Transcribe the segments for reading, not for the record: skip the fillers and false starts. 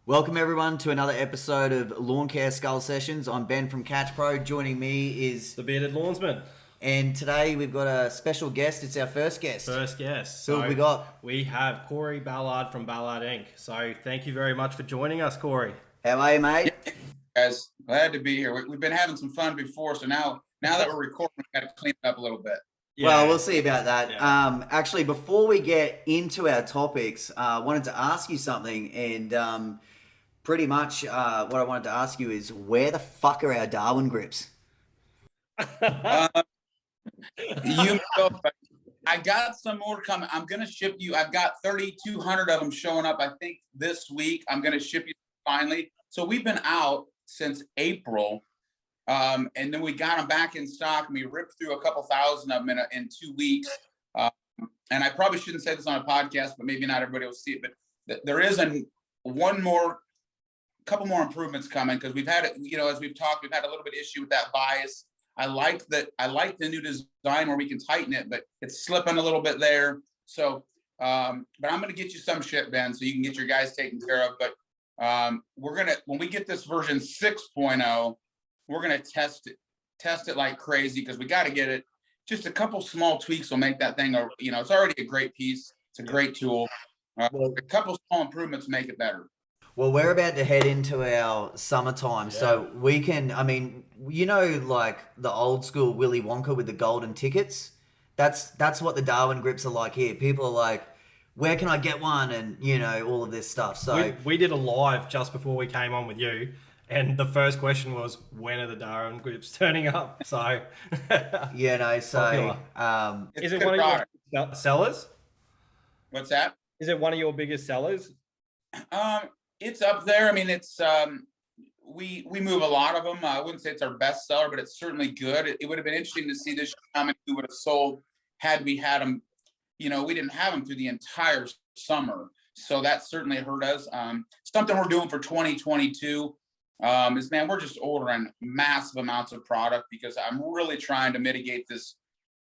Welcome everyone to another episode of Lawn Care Skull Sessions. I'm Ben from Catch Pro. Joining me is The bearded lawnsman. and today we've got a special guest. It's our first guest. Who have we got? We have Kory Ballard from Ballard Inc. So thank you very much for joining us, Kory. How are you, mate? Guys, glad to be here. We've been having some fun before, so now that we're recording, we got to clean it up a little bit. Yeah. Well, we'll see about that. Yeah. Actually, before we get into our topics, I wanted to ask you something, and pretty much what I wanted to ask you is, where the fuck are our Darwin grips? You know, I got some more coming. I'm going to ship you. I've got 3,200 of them showing up, I think, this week. I'm going to ship you finally. So we've been out since April, and then we got them back in stock, and we ripped through a couple thousand of them in 2 weeks. And I probably shouldn't say this on a podcast, but maybe not everybody will see it. But there is couple more improvements coming, because we've had it, as we've talked, we've had a little bit of issue with that bias. I like the new design where we can tighten it, but it's slipping a little bit there. So, but I'm going to get you some shit, Ben, so you can get your guys taken care of. But when we get this version 6.0, we're going to test it like crazy, because we got to get it. Just a couple small tweaks will make that thing, it's already a great piece. It's a great tool. A couple small improvements make it better. Well, we're about to head into our summertime, so we can, like the old school Willy Wonka with the golden tickets? That's what the Darwin grips are like here. People are like, where can I get one? And, all of this stuff. So we did a live just before we came on with you, and the first question was, when are the Darwin grips turning up? So, is it one of your sellers? What's that? Is it one of your biggest sellers? It's up there. I mean, it's we move a lot of them. I wouldn't say it's our best seller, but it's certainly good. It would have been interesting to see this how many we would have sold had we had them. We didn't have them through the entire summer, so that certainly hurt us. Something we're doing for 2022 is, man, we're just ordering massive amounts of product, because I'm really trying to mitigate this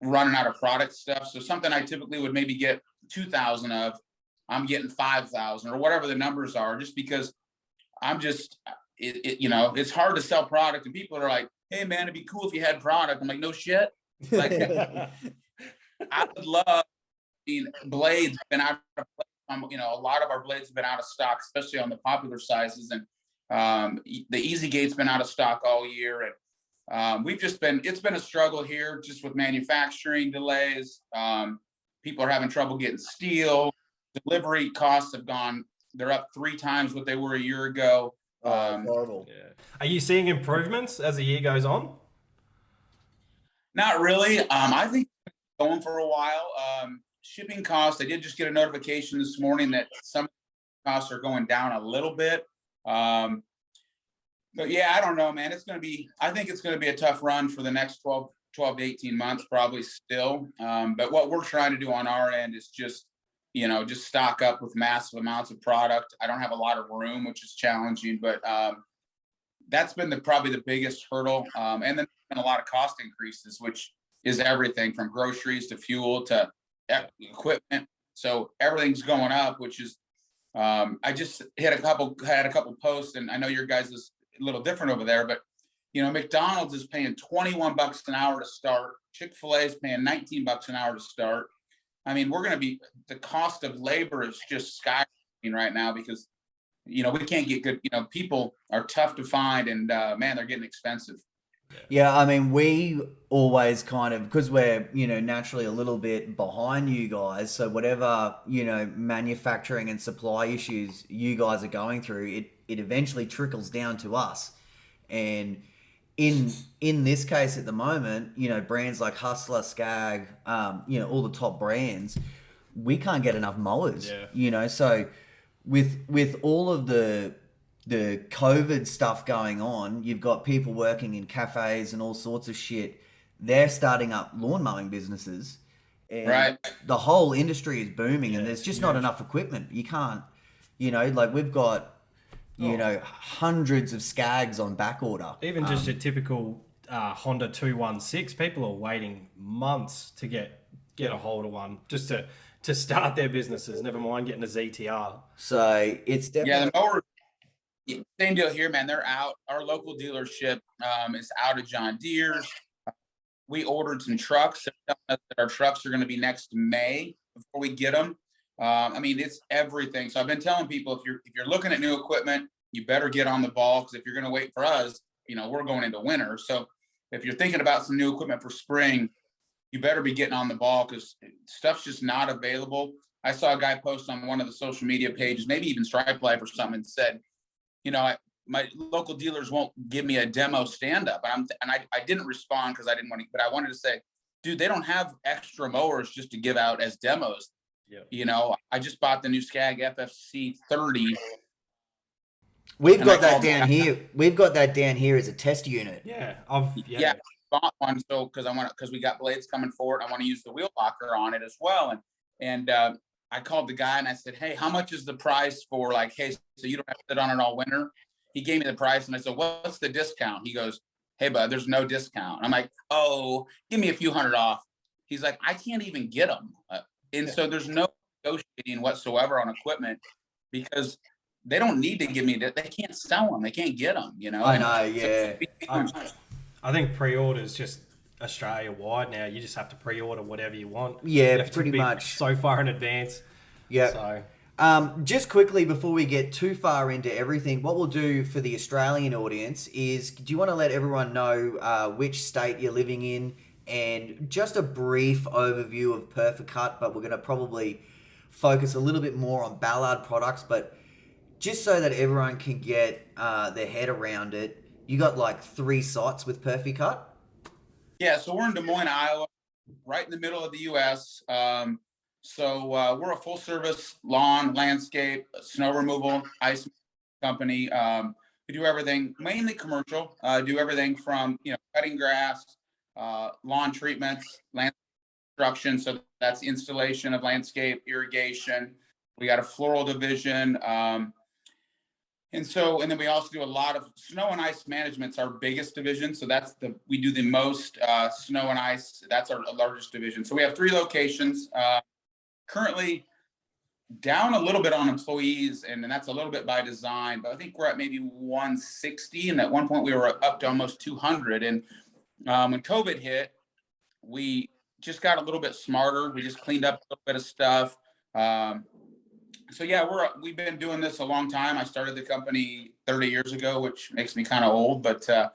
running out of product stuff. So something I typically would maybe get 2,000 of, I'm getting 5,000 or whatever the numbers are, just because it's hard to sell product, and people are like, hey man, it'd be cool if you had product. I'm like, no shit. Like, I would love, blades have been out of place. A lot of our blades have been out of stock, especially on the popular sizes. And the Easy Gate's been out of stock all year. And it's been a struggle here just with manufacturing delays. People are having trouble getting steel. Delivery costs they're up 3 times what they were a year ago. horrible. Yeah. Are you seeing improvements as the year goes on? Not really. I think it's going for a while. Shipping costs, I did just get a notification this morning that some costs are going down a little bit. But yeah, I don't know, man. I think it's going to be a tough run for the next 12 to 18 months, probably still. But what we're trying to do on our end is just stock up with massive amounts of product. I don't have a lot of room, which is challenging, but that's been probably the biggest hurdle. And then a lot of cost increases, which is everything from groceries to fuel to equipment. So everything's going up, which is, I just had a couple posts, and I know your guys is a little different over there, but McDonald's is paying $21 an hour to start. Chick-fil-A is paying $19 an hour to start. I mean, the cost of labor is just skyrocketing right now, because, we can't get good, people are tough to find, and man, they're getting expensive. Yeah, I mean, we always kind of, because we're, naturally a little bit behind you guys. So whatever, manufacturing and supply issues you guys are going through, it eventually trickles down to us. And in this case at the moment, brands like Hustler, Skag, all the top brands, we can't get enough mowers. Yeah. So with all of the COVID stuff going on, you've got people working in cafes and all sorts of shit. They're starting up lawn mowing businesses, and right. The whole industry is booming, and there's just not enough equipment. You can't, like we've got hundreds of Skags on back order. Even just your typical Honda 216, people are waiting months to get a hold of one, just to start their businesses, never mind getting a ZTR. So it's definitely... Yeah, Yeah, same deal here, man. They're out. Our local dealership is out of John Deere's. We ordered some trucks. They're telling us that our trucks are going to be next May before we get them. I mean, it's everything. So I've been telling people, if you're looking at new equipment, you better get on the ball, because if you're going to wait for us, we're going into winter. So if you're thinking about some new equipment for spring, you better be getting on the ball, because stuff's just not available. I saw a guy post on one of the social media pages, maybe even Stripe Life or something, and said, my local dealers won't give me a demo stand-up. I didn't respond because I didn't want to, but I wanted to say, dude, they don't have extra mowers just to give out as demos. Yeah. I just bought the new Skag FFC 30. We've got that down here. We've got that down here as a test unit. Yeah. Yeah, bought one. So because we got blades coming forward, I want to use the wheel locker on it as well. And I called the guy and I said, hey, how much is the price for, like, hey, so you don't have to sit on it all winter? He gave me the price and I said, what's the discount? He goes, hey, bud, there's no discount. I'm like, oh, give me a few $100 off. He's like, I can't even get them. So there's no negotiating whatsoever on equipment, because they don't need to give me that. They can't sell them. They can't get them, I know, yeah. I think pre-orders just Australia wide now. You just have to pre-order whatever you want. Yeah, you have pretty to be much. So far in advance. Yeah. So. Just quickly, before we get too far into everything, what we'll do for the Australian audience is, do you want to let everyone know which state you're living in, and just a brief overview of Perficut, but we're going to probably focus a little bit more on Ballard products, but just so that everyone can get their head around it, you got like 3 sites with Perficut? Yeah, so we're in Des Moines, Iowa, right in the middle of the U.S., so we're a full-service lawn, landscape, snow removal, ice company. We do everything, mainly commercial. Do everything from cutting grass, lawn treatments, land construction. So that's installation of landscape, irrigation. We got a floral division, and then we also do a lot of snow and ice management's our biggest division. So we do the most snow and ice. That's our largest division. So we have 3 locations. Currently down a little bit on employees, and that's a little bit by design, but I think we're at maybe 160, and at one point we were up to almost 200. And when COVID hit, we just got a little bit smarter. We just cleaned up a little bit of stuff. So yeah, we've been doing this a long time. I started the company 30 years ago, which makes me kind of old, but so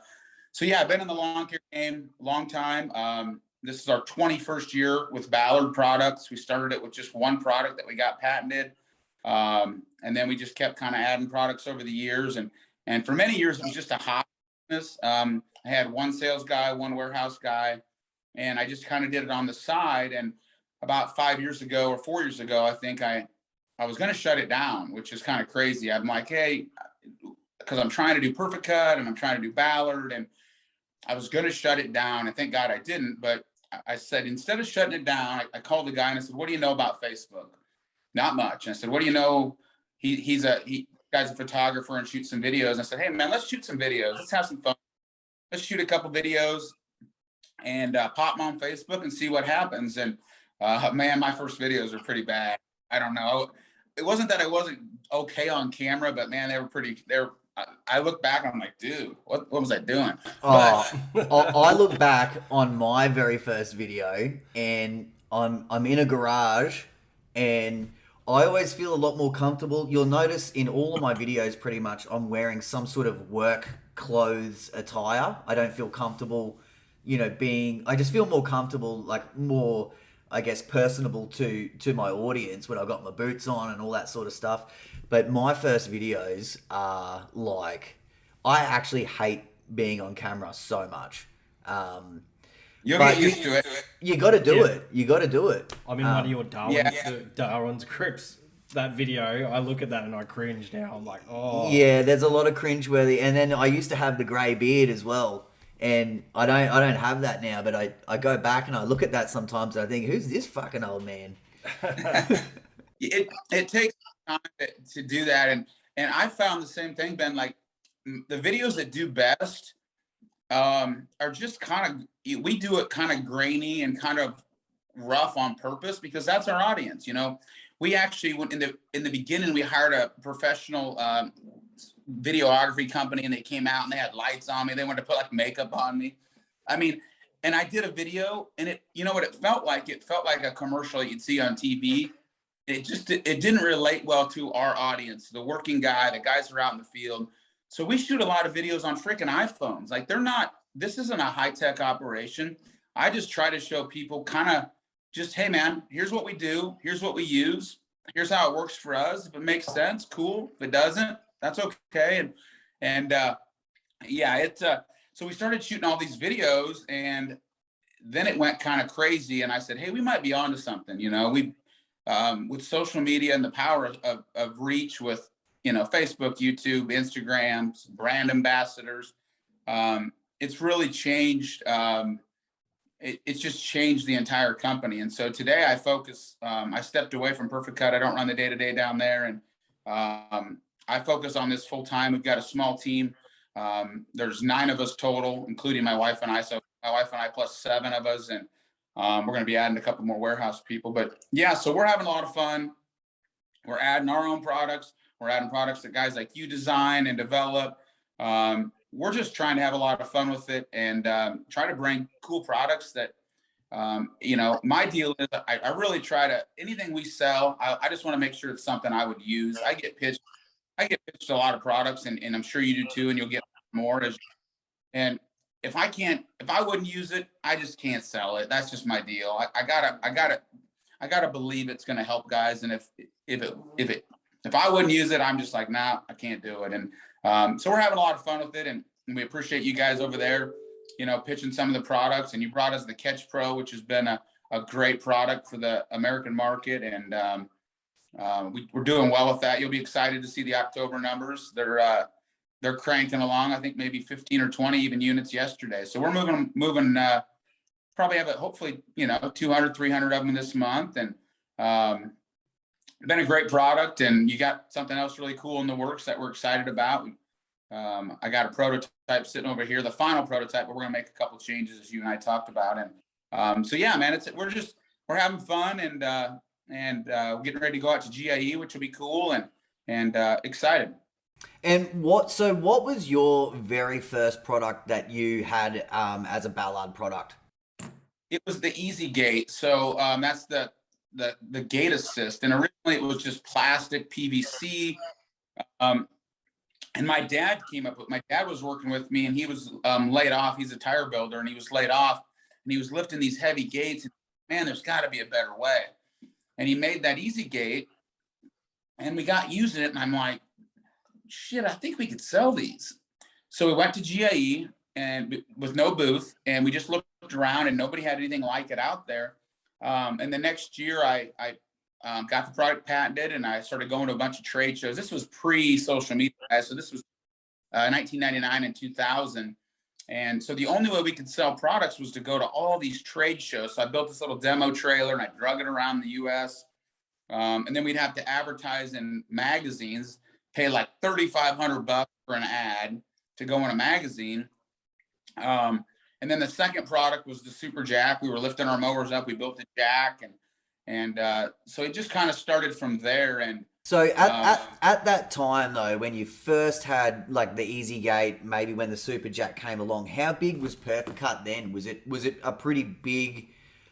yeah, I've been in the lawn care game a long time. This is our 21st year with Ballard products. We started it with just one product that we got patented. And then we just kept kind of adding products over the years. And for many years, it was just a hobby business. I had one sales guy, one warehouse guy, and I just kind of did it on the side. And about 5 years ago or 4 years ago, I think I was going to shut it down, which is kind of crazy. I'm like, hey, because I'm trying to do Perficut and I'm trying to do Ballard, and I was going to shut it down, and thank God I didn't. But I said, instead of shutting it down, I called the guy and I said, what do you know about Facebook? Not much. And I said, what do you know? He's a photographer and shoots some videos. And I said, hey man, let's shoot some videos. Let's have some fun. Let's shoot a couple videos and pop them on Facebook and see what happens. And man, my first videos were pretty bad. I don't know. It wasn't that I wasn't okay on camera, but man, I look back and I'm like, dude, what was I doing? I look back on my very first video, and I'm in a garage, and I always feel a lot more comfortable. You'll notice in all of my videos, pretty much, I'm wearing some sort of work clothes attire. I don't feel comfortable, I just feel more comfortable, like more, I guess, personable to my audience when I got my boots on and all that sort of stuff. But my first videos are like, I actually hate being on camera so much. You'll get used to it. You got to do it. You got to do it. I'm in one of your Darwin's Crips. That video, I look at that and I cringe now. I'm like, oh. Yeah, there's a lot of cringeworthy. And then I used to have the grey beard as well. And I don't have that now, but I go back and I look at that sometimes and I think, who's this fucking old man? It takes time to do that, and I found the same thing, Ben. Like the videos that do best are just we do it kind of grainy and kind of rough on purpose, because that's our audience. We actually went in the beginning, we hired a professional videography company, and they came out and they had lights on me. They wanted to put like makeup on me. I mean, and I did a video, and it, you know what it felt like? It felt like a commercial you'd see on TV. It didn't relate well to our audience, the working guy, the guys who are out in the field. So we shoot a lot of videos on freaking iPhones. Like, this isn't a high-tech operation. I just try to show people kind of just, hey man, here's what we do. Here's what we use. Here's how it works for us. If it makes sense, cool. If it doesn't, that's okay. And yeah, so we started shooting all these videos, and then it went kind of crazy. And I said, hey, we might be onto something. You know, with social media and the power of reach with, you know, Facebook, YouTube, Instagram, brand ambassadors, it's really changed. It's just changed the entire company. And so today I focus, I stepped away from Perficut. I don't run the day-to-day down there. And I focus on this full time. We've got a small team. There's 9 of us total, including my wife and I. So my wife and I plus 7 of us. And we're going to be adding a couple more warehouse people. But yeah, so we're having a lot of fun. We're adding our own products. We're adding products that guys like you design and develop. We're just trying to have a lot of fun with it, and try to bring cool products that, you know, my deal is I really try to, anything we sell, I just want to make sure it's something I would use. I get pitched a lot of products, and I'm sure you do too, and you'll get more. And if I wouldn't use it, I just can't sell it. That's just my deal. I gotta believe it's going to help guys. And if I wouldn't use it, I'm just like, nah, I can't do it. And so we're having a lot of fun with it, and we appreciate you guys over there, you know, pitching some of the products. And you brought us the Catch Pro, which has been a great product for the American market. And we're doing well with that. You'll be excited to see the October numbers. They're cranking along. I think maybe 15 or 20 even units yesterday. So we're moving. Probably have hopefully, you know, 200, 300 of them this month. And been a great product. And you got something else really cool in the works that we're excited about. I got a prototype sitting over here, the final prototype, but we're gonna make a couple changes as you and I talked about. And so yeah, man, we're having fun, and getting ready to go out to GIE, which will be cool, and excited. And what was your very first product that you had as a Ballard product? It was the Easy Gate. So that's the gate assist, and originally it was just plastic PVC. And my dad was working with me, and he was laid off. He's a tire builder, and he was laid off, and he was lifting these heavy gates. And, man, there's got to be a better way. And he made that Easy Gate, and we got using it. And I'm like, shit, I think we could sell these. So we went to GIE and with no booth, and we just looked around, and nobody had anything like it out there. And the next year, I got the product patented, and I started going to a bunch of trade shows. This was pre-social media, guys. So this was 1999 and 2000. And so the only way we could sell products was to go to all these trade shows. So I built this little demo trailer, and I drug it around the US. And then we'd have to advertise in magazines, pay like $3,500 for an ad to go in a magazine. And then the second product was the Super Jack. We were lifting our mowers up. We built the jack, and so it just kind of started from there. And so at that time, though, when you first had like the Easy Gate, maybe when the Super Jack came along, how big was Perficut then? Was it a pretty big,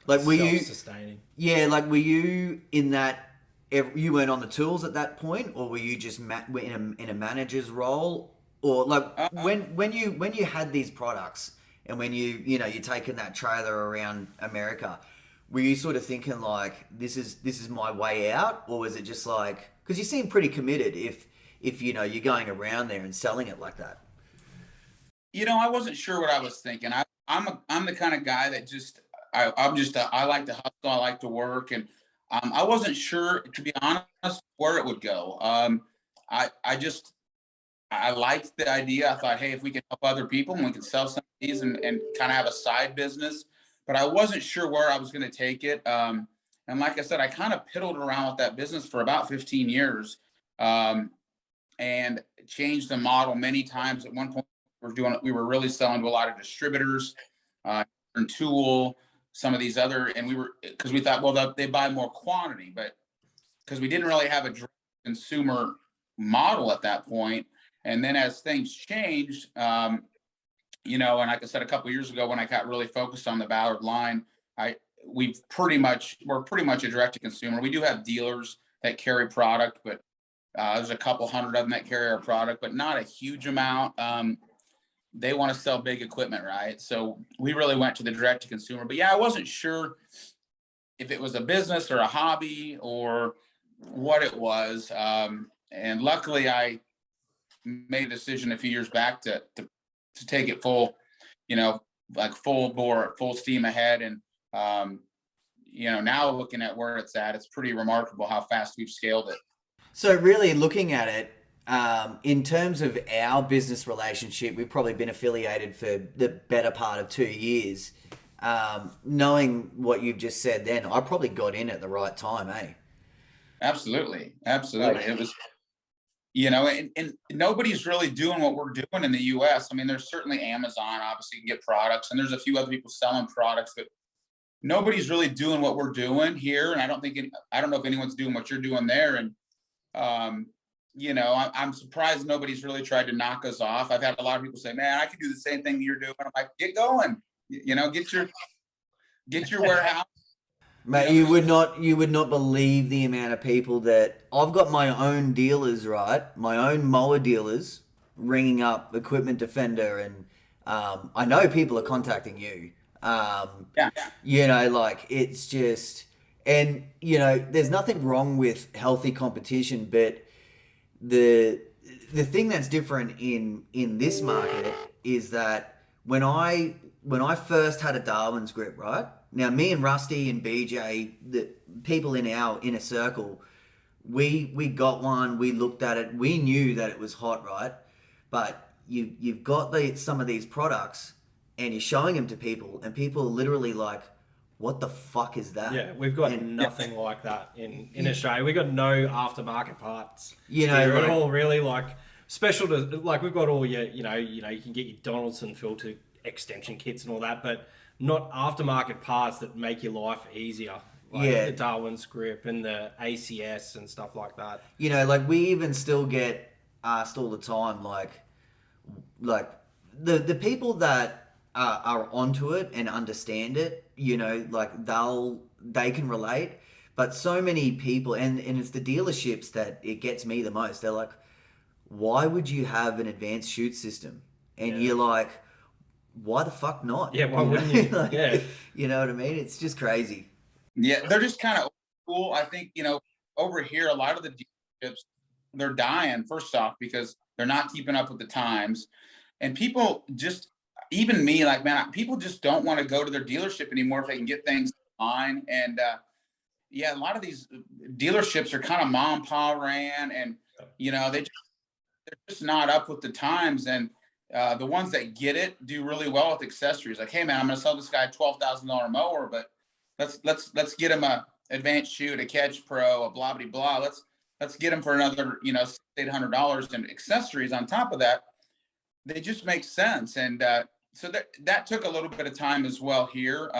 like, were you self-sustaining? Yeah, like, were you in that? You weren't on the tools at that point, or were you just in a manager's role, or like when you had these products, and when you're taking that trailer around America, were you sort of thinking like, this is my way out, or was it just like, because you seem pretty committed if you're going around there and selling it like that? I wasn't sure what I was thinking. I'm the kind of guy that I like to hustle. I like to work, and I wasn't sure, to be honest, where it would go. I liked the idea. I thought, hey, if we can help other people and we can sell some of these and kind of have a side business, but I wasn't sure where I was going to take it. And like I said, I kind of piddled around with that business for about 15 years, and changed the model many times. At one point, we were really selling to a lot of distributors, and Tool, some of these other, and because we thought, well, they buy more quantity, but because we didn't really have a direct consumer model at that point. And then as things changed, you know, and like I said, a couple of years ago when I got really focused on the Ballard line, we're pretty much a direct to consumer. We do have dealers that carry product, but there's a couple hundred of them that carry our product, but not a huge amount. They want to sell big equipment, right? So we really went to the direct to consumer. But yeah, I wasn't sure if it was a business or a hobby or what it was. And luckily, I made a decision a few years back to take it full, you know, like full bore, full steam ahead. And you know, now looking at where it's at, it's pretty remarkable how fast we've scaled it. So really looking at it, in terms of our business relationship, we've probably been affiliated for the better part of 2 years. Knowing what you've just said then, I probably got in at the right time, eh? Absolutely. It was, you know, and nobody's really doing what we're doing in the US. I mean, there's certainly Amazon, obviously you can get products, and there's a few other people selling products, but nobody's really doing what we're doing here. And I don't know if anyone's doing what you're doing there. And, you know, I'm surprised nobody's really tried to knock us off. I've had a lot of people say, man, I could do the same thing you're doing. I'm like, get going, you know, get your warehouse. Mate, you would not believe the amount of people that I've got my own dealers, right? My own mower dealers ringing up Equipment Defender, and I know people are contacting you. Yeah. You know, like it's just, and you know, there's nothing wrong with healthy competition, but the thing that's different in this market is that when I first had a Darwin's grip, right? Now, me and Rusty and BJ, the people in our inner circle, we got one, we looked at it, we knew that it was hot, right? But you've got some of these products and you're showing them to people, and people are literally like, what the fuck is that? Yeah, we've got nothing like that in Australia. We've got no aftermarket parts. You know, they're all really like special to, like we've got all your, you can get your Donaldson filter extension kits and all that, but not aftermarket parts that make your life easier. Like the Darwin's grip and the ACS and stuff like that. You know, like we even still get asked all the time, like the people that are onto it and understand it, you know, like they can relate. But so many people, and it's the dealerships that it gets me the most. They're like, why would you have an advanced chute system? And you're like, why the fuck not? Yeah, why wouldn't you? Like, yeah. You know what I mean? It's just crazy. Yeah, they're just kind of cool. I think, you know, over here, a lot of the dealerships, they're dying, first off, because they're not keeping up with the times. And people just, even me, like, man, people just don't want to go to their dealership anymore if they can get things online. And yeah, a lot of these dealerships are kind of mom and pa ran, and, you know, they're just not up with the times. And the ones that get it do really well with accessories. Like, hey man, I'm going to sell this guy a $12,000 mower, but let's get him a advanced chute, a Catch Pro, a blah blah blah. Let's get him for another, you know, $800 and accessories on top of that. They just make sense. And so that took a little bit of time as well here.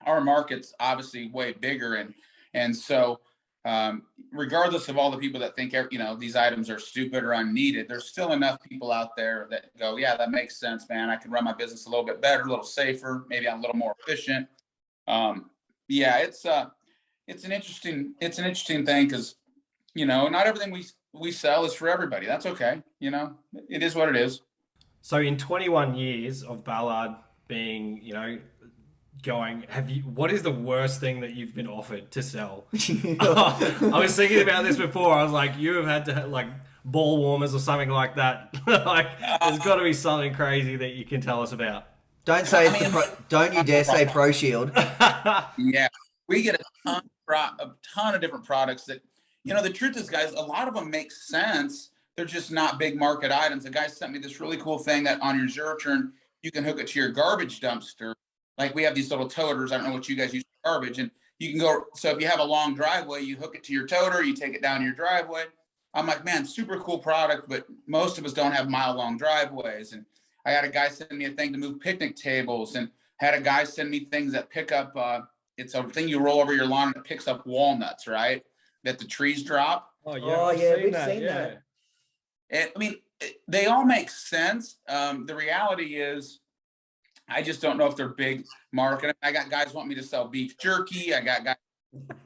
Our market's obviously way bigger, and so regardless of all the people that think, you know, these items are stupid or unneeded, there's still enough people out there that go, yeah, that makes sense, man. I can run my business a little bit better, a little safer, maybe I'm a little more efficient. Yeah, it's an interesting thing, because, you know, not everything we sell is for everybody. That's okay. You know, it is what it is. So in 21 years of Ballard being, you know, going, what is the worst thing that you've been offered to sell? I was thinking about this before. I was like, you have had to, like, ball warmers or something like that. Like, there's got to be something crazy that you can tell us about. Don't say don't you dare say Pro Shield. Yeah, we get a ton of different products that, you know, the truth is, guys, a lot of them make sense. They're just not big market items. The guy sent me this really cool thing that on your zero turn, you can hook it to your garbage dumpster. Like, we have these little toters. I don't know what you guys use for garbage. And you can go, so if you have a long driveway, you hook it to your toter, you take it down your driveway. I'm like, man, super cool product, but most of us don't have mile-long driveways. And I had a guy send me a thing to move picnic tables, and had a guy send me things that pick up, it's a thing you roll over your lawn and it picks up walnuts, right? That the trees drop. Oh yeah, we've seen that. I mean, they all make sense. The reality is, I just don't know if they're big market. I got guys want me to sell beef jerky. I got guys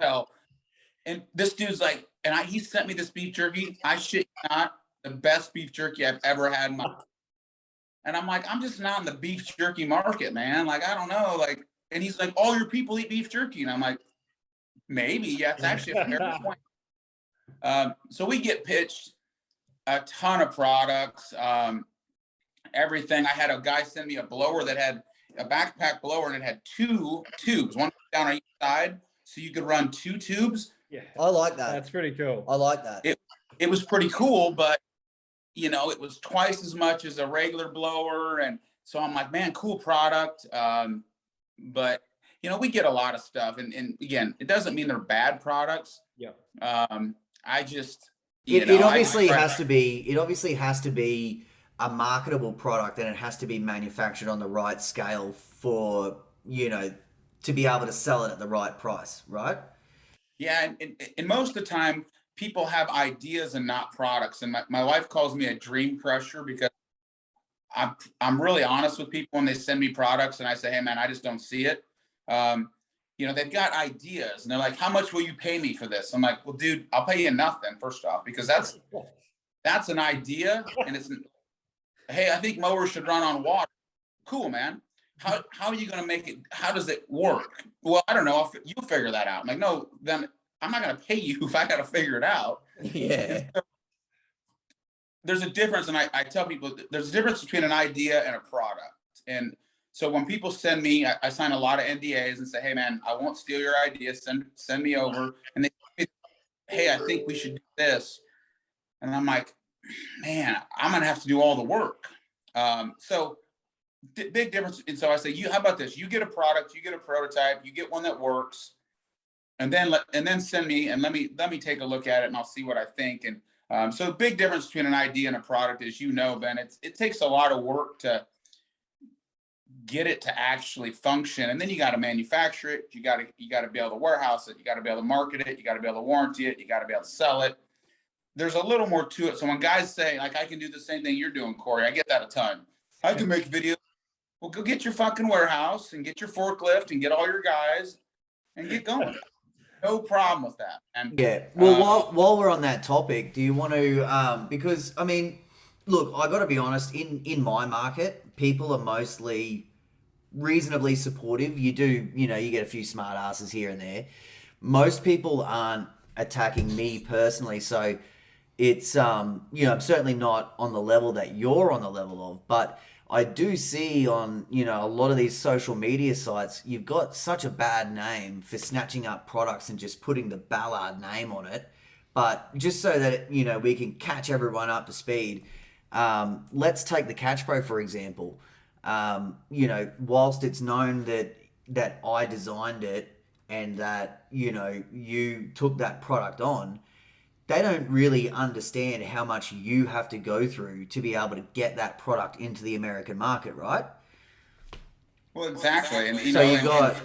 sell, and this dude's like, he sent me this beef jerky. I shit you not, the best beef jerky I've ever had in my. And I'm like, I'm just not in the beef jerky market, man. Like, I don't know. Like, and he's like, all your people eat beef jerky, and I'm like, maybe, yeah, it's actually a fair point. So we get pitched a ton of products, everything. I had a guy send me a blower that had a backpack blower, and it had 2 tubes, one down on each side, so you could run 2 tubes. Yeah, I like that. that's pretty cool. I like that. It was pretty cool, but it was twice as much as a regular blower, and so I'm like, man, cool product. But we get a lot of stuff, and again, it doesn't mean they're bad products. Yeah. I just it obviously has to be. It obviously has to be a marketable product, and it has to be manufactured on the right scale for to be able to sell it at the right price, right? Yeah, and most of the time, people have ideas and not products. And my wife calls me a dream crusher, because I'm really honest with people when they send me products, and I say, hey man, I just don't see it. They've got ideas, and they're like, how much will you pay me for this? I'm like, well, dude, I'll pay you nothing, first off, because that's an idea, and it's, hey, I think mowers should run on water. Cool, man. How are you going to make it? How does it work? Well, I don't know. You'll figure that out. I'm like, no, then I'm not going to pay you if I got to figure it out. Yeah. So, there's a difference, and I tell people there's a difference between an idea and a product. And so when people send me, I sign a lot of NDAs and say, hey man, I won't steal your ideas. Send me over. And they say, hey, I think we should do this. And I'm like, man, I'm going to have to do all the work. So big difference. And so I say, how about this? You get a product, you get a prototype, you get one that works, and then send me, and let me take a look at it, and I'll see what I think. And so the big difference between an idea and a product is, Ben, it takes a lot of work to get it to actually function, and then you got to manufacture it. You got to be able to warehouse it. You got to be able to market it. You got to be able to warranty it. You got to be able to sell it. There's a little more to it. So when guys say, like, I can do the same thing you're doing, Kory, I get that a ton. I can make videos. Well, go get your fucking warehouse and get your forklift and get all your guys and get going. No problem with that. And yeah. Well, while we're on that topic, do you want to? Because I mean, look, I got to be honest. In my market, people are mostly reasonably supportive. You do, you get a few smart asses here and there. Most people aren't attacking me personally, so it's I'm certainly not on the level that you're on the level of, but I do see on, a lot of these social media sites, you've got such a bad name for snatching up products and just putting the Ballard name on it. But just so that, we can catch everyone up to speed, let's take the Catch Pro, for example. Whilst it's known that I designed it and that, you took that product on, they don't really understand how much you have to go through to be able to get that product into the American market, right? Well, exactly. And so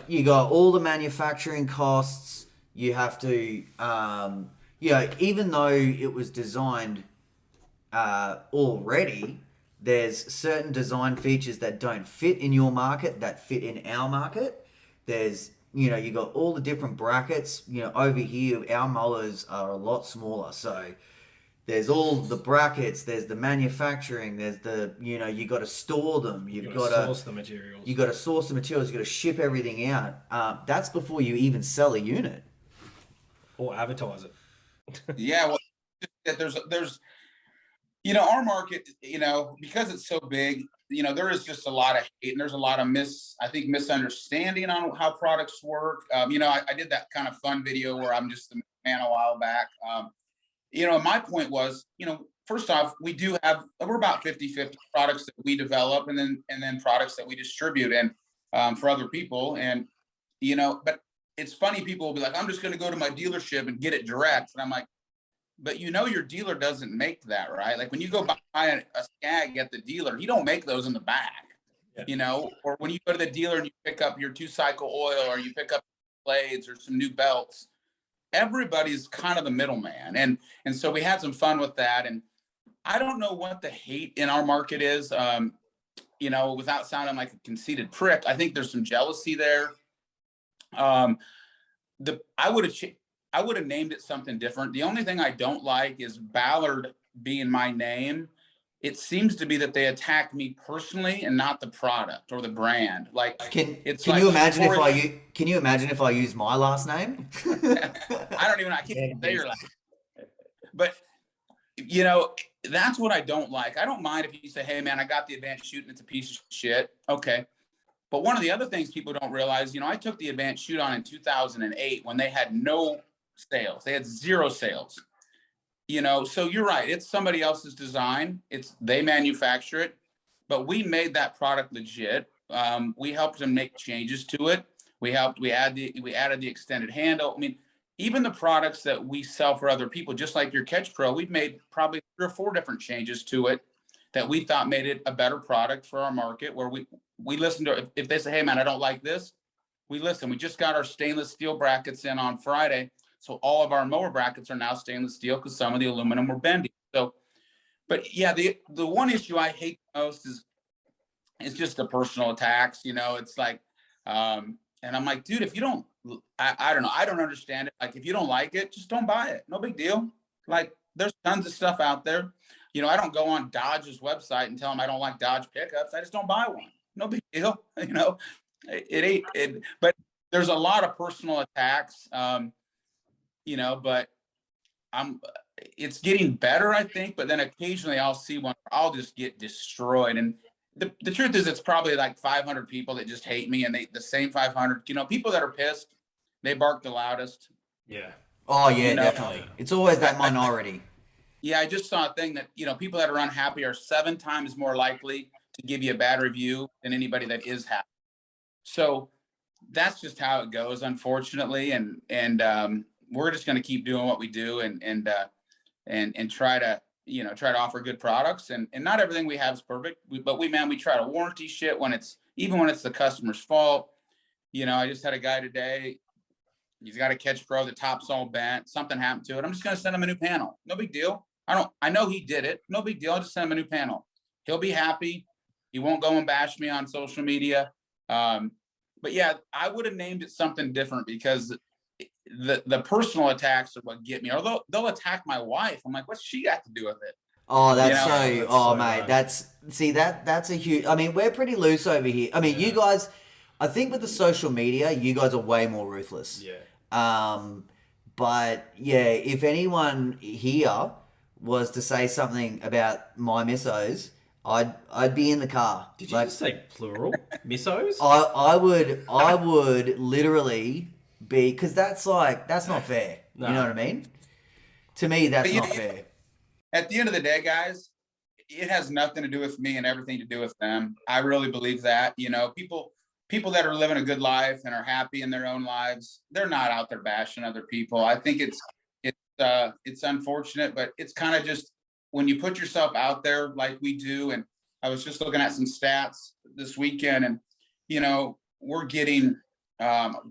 you got all the manufacturing costs. You have to, even though it was designed already, there's certain design features that don't fit in your market that fit in our market. There's you got all the different brackets. Over here, our mowers are a lot smaller. So there's all the brackets, there's the manufacturing, there's the, you got to store them. You've got to source the materials. You got to source the materials. You got to ship everything out. That's before you even sell a unit. Or advertise it. Yeah, well, there's our market, because it's so big, there is just a lot of hate, and there's a lot of misunderstanding on how products work. I did that kind of fun video where I'm just the man a while back. My point was, first off, we're about 50-50 products that we develop and then products that we distribute and for other people. And, but it's funny, people will be like, I'm just going to go to my dealership and get it direct. And I'm like, but your dealer doesn't make that, right? Like when you go buy a Skag at the dealer, you don't make those in the back, or when you go to the dealer and you pick up your 2-cycle oil or you pick up blades or some new belts, everybody's kind of the middleman. And so we had some fun with that. And I don't know what the hate in our market is. You know, without sounding like a conceited prick, I think there's some jealousy there. Um, I would have named it something different. The only thing I don't like is Ballard being my name. It seems to be that they attack me personally and not the product or the brand. Like, Can it's can like, you imagine if can you imagine if I use my last name? I can't even say your last. But you know, that's what I don't like. I don't mind if you say, hey man, I got the advanced shoot and it's a piece of shit. Okay. But one of the other things people don't realize, you know, I took the advanced shoot on in 2008 when they had no sales. They had 0 sales. You know, so you're right. It's somebody else's design. They manufacture it, but we made that product legit. We helped them make changes to it. We added the extended handle. I mean, even the products that we sell for other people, just like your Catch Pro, we've made probably 3 or 4 different changes to it that we thought made it a better product for our market, where we listen to, if they say, hey man, I don't like this, we listen. We just got our stainless steel brackets in on Friday. So all of our mower brackets are now stainless steel because some of the aluminum were bendy. So, but yeah, the one issue I hate most is just the personal attacks. You know, it's like, and I'm like, dude, if you don't, I don't know, I don't understand it. Like, if you don't like it, just don't buy it. No big deal. Like, there's tons of stuff out there. You know, I don't go on Dodge's website and tell them I don't like Dodge pickups. I just don't buy one. No big deal. You know, it ain't it. But there's a lot of personal attacks. You know, but it's getting better, I think. But then occasionally I'll see one, I'll just get destroyed. And the truth is, it's probably like 500 people that just hate me, and the same 500, you know, people that are pissed, they bark the loudest. Yeah. Oh yeah, You know, definitely. It's always that minority. Yeah, I just saw a thing that, you know, people that are unhappy are 7 times more likely to give you a bad review than anybody that is happy. So that's just how it goes, unfortunately. And we're just going to keep doing what we do and try to, you know, try to offer good products. And not everything we have is perfect, but we try to warranty shit even when it's the customer's fault. You know, I just had a guy today. He's got a Catch Pro, the top's all bent, something happened to it. I'm just going to send him a new panel. No big deal. I know he did it. No big deal. I'll just send him a new panel. He'll be happy. He won't go and bash me on social media. But yeah, I would have named it something different, because the personal attacks are what get me. Or they'll attack my wife. I'm like, what's she got to do with it? Oh, that's You know? so. Oh, mate, that's a huge. I mean, we're pretty loose over here. I mean, you guys. I think with the social media, you guys are way more ruthless. Yeah. But yeah, if anyone here was to say something about my missos, I'd be in the car. Did you just say plural? Missos? I would literally be, because that's not fair. No. You know what I mean? To me, that's not fair. At the end of the day, guys, it has nothing to do with me and everything to do with them. I really believe that. You know, people that are living a good life and are happy in their own lives, they're not out there bashing other people. I think it's unfortunate, but it's kind of just when you put yourself out there like we do. And I was just looking at some stats this weekend, and you know, we're getting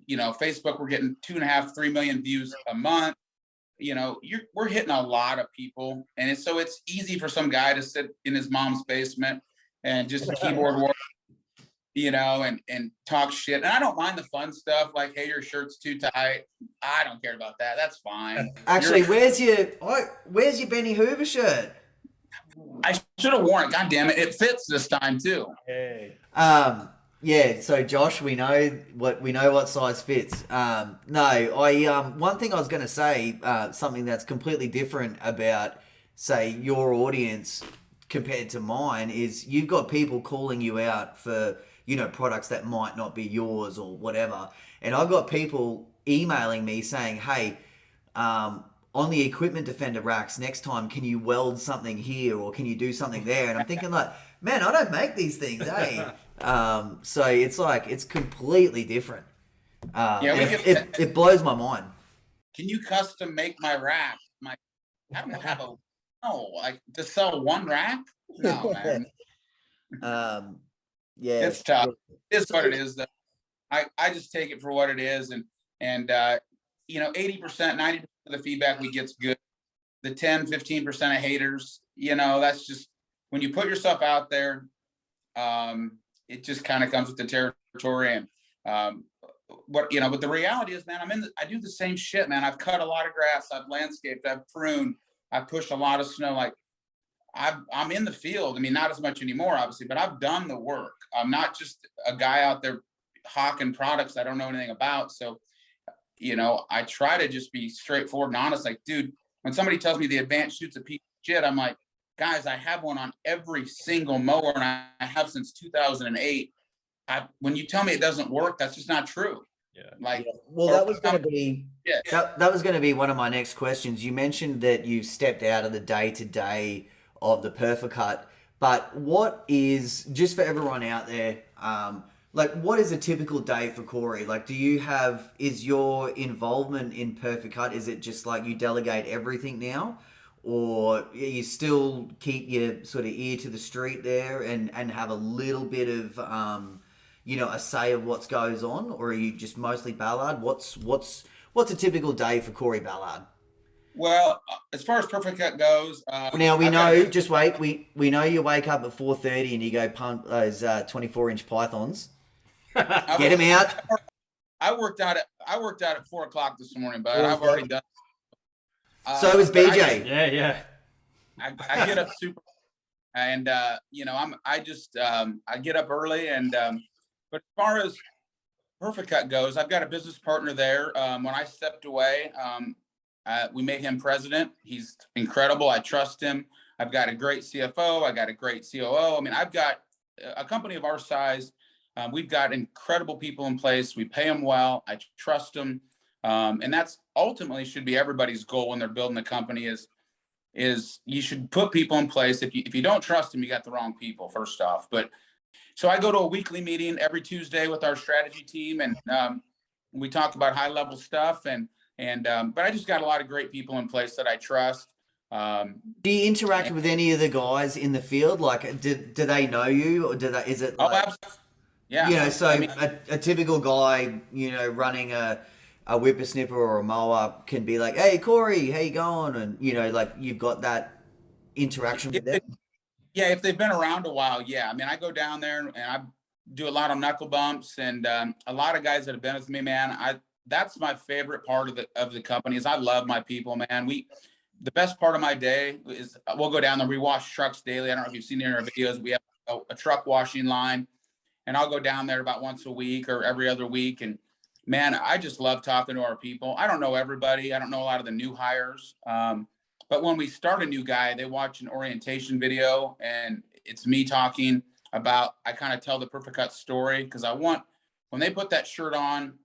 you know, Facebook, we're getting 2.5, 3 million views a month. You know, we're hitting a lot of people, and it's easy for some guy to sit in his mom's basement and just keyboard warrior, you know, and talk shit. And I don't mind the fun stuff, like, hey, your shirt's too tight. I don't care about that. That's fine. Actually, where's your Benny Hoover shirt? I should have worn it. God damn it. It fits this time too. Hey. Yeah, so Josh, we know what size fits. One thing I was going to say, something that's completely different about, say, your audience compared to mine, is you've got people calling you out for, you know, products that might not be yours or whatever. And I've got people emailing me saying, hey, on the equipment defender racks, next time, can you weld something here or can you do something there? And I'm thinking like, man, I don't make these things, eh? So it's like, it's completely different. It blows my mind. Can you custom make my rack? I don't have like to sell one rack? No, man. Yeah. It's tough. It's what it is though. I just take it for what it is, and you know, 80%, 90% of the feedback we get's good. The 10, 15% of haters, that's just when you put yourself out there, it just kind of comes with the territory. And but the reality is, man, I do the same shit, man. I've cut a lot of grass, I've landscaped, I've pruned, I've pushed a lot of snow. Like I'm in the field. I mean, not as much anymore, obviously, but I've done the work. I'm not just a guy out there hawking products I don't know anything about. So, I try to just be straightforward and honest. Like, dude, when somebody tells me the advanced shoot's a piece of shit, I'm like, guys, I have one on every single mower, and I have since 2008. When you tell me it doesn't work, that's just not true. Yeah. Like, well, that was going to be yeah. that was going to be one of my next questions. You mentioned that you stepped out of the day-to-day of the Perficut, but what is, just for everyone out there, like, what is a typical day for Kory? Like, is your involvement in Perficut, is it just like you delegate everything now? Or you still keep your sort of ear to the street there and have a little bit of, a say of what goes on? Or are you just mostly Ballard? What's a typical day for Kory Ballard? Well, as far as Perficut goes, now we know. Just wait. We know you wake up at 4:30 and you go pump those 24-inch pythons. Get him out. I worked out at 4:00 this morning, but I've already done. So is BJ. I get up super, and I get up early, and but as far as Perficut goes, I've got a business partner there. When I stepped away, we made him president. He's incredible. I trust him. I've got a great CFO. I got a great COO. I mean, I've got a company of our size. We've got incredible people in place. We pay them well. I trust them. And that's ultimately should be everybody's goal when they're building a company is you should put people in place. If you don't trust them, you got the wrong people, first off. But so I go to a weekly meeting every Tuesday with our strategy team, and we talk about high level stuff. But I just got a lot of great people in place that I trust. Do you interact with any of the guys in the field? Like, do they know you, or is it like, absolutely. Yeah. So I mean, a typical guy, running a whippersnipper or a mower can be like, "Hey, Kory, how you going?" And like you've got that interaction with them. Yeah, if they've been around a while, yeah. I mean, I go down there and I do a lot of knuckle bumps, and a lot of guys that have been with me, man. That's my favorite part of the company is I love my people, man. The best part of my day is we'll go down there. We wash trucks daily. I don't know if you've seen it in our videos. We have a truck washing line. And I'll go down there about once a week or every other week. And man, I just love talking to our people. I don't know everybody. I don't know a lot of the new hires. But when we start a new guy, they watch an orientation video, and it's me talking about, I kind of tell the Perficut story, because when they put that shirt on,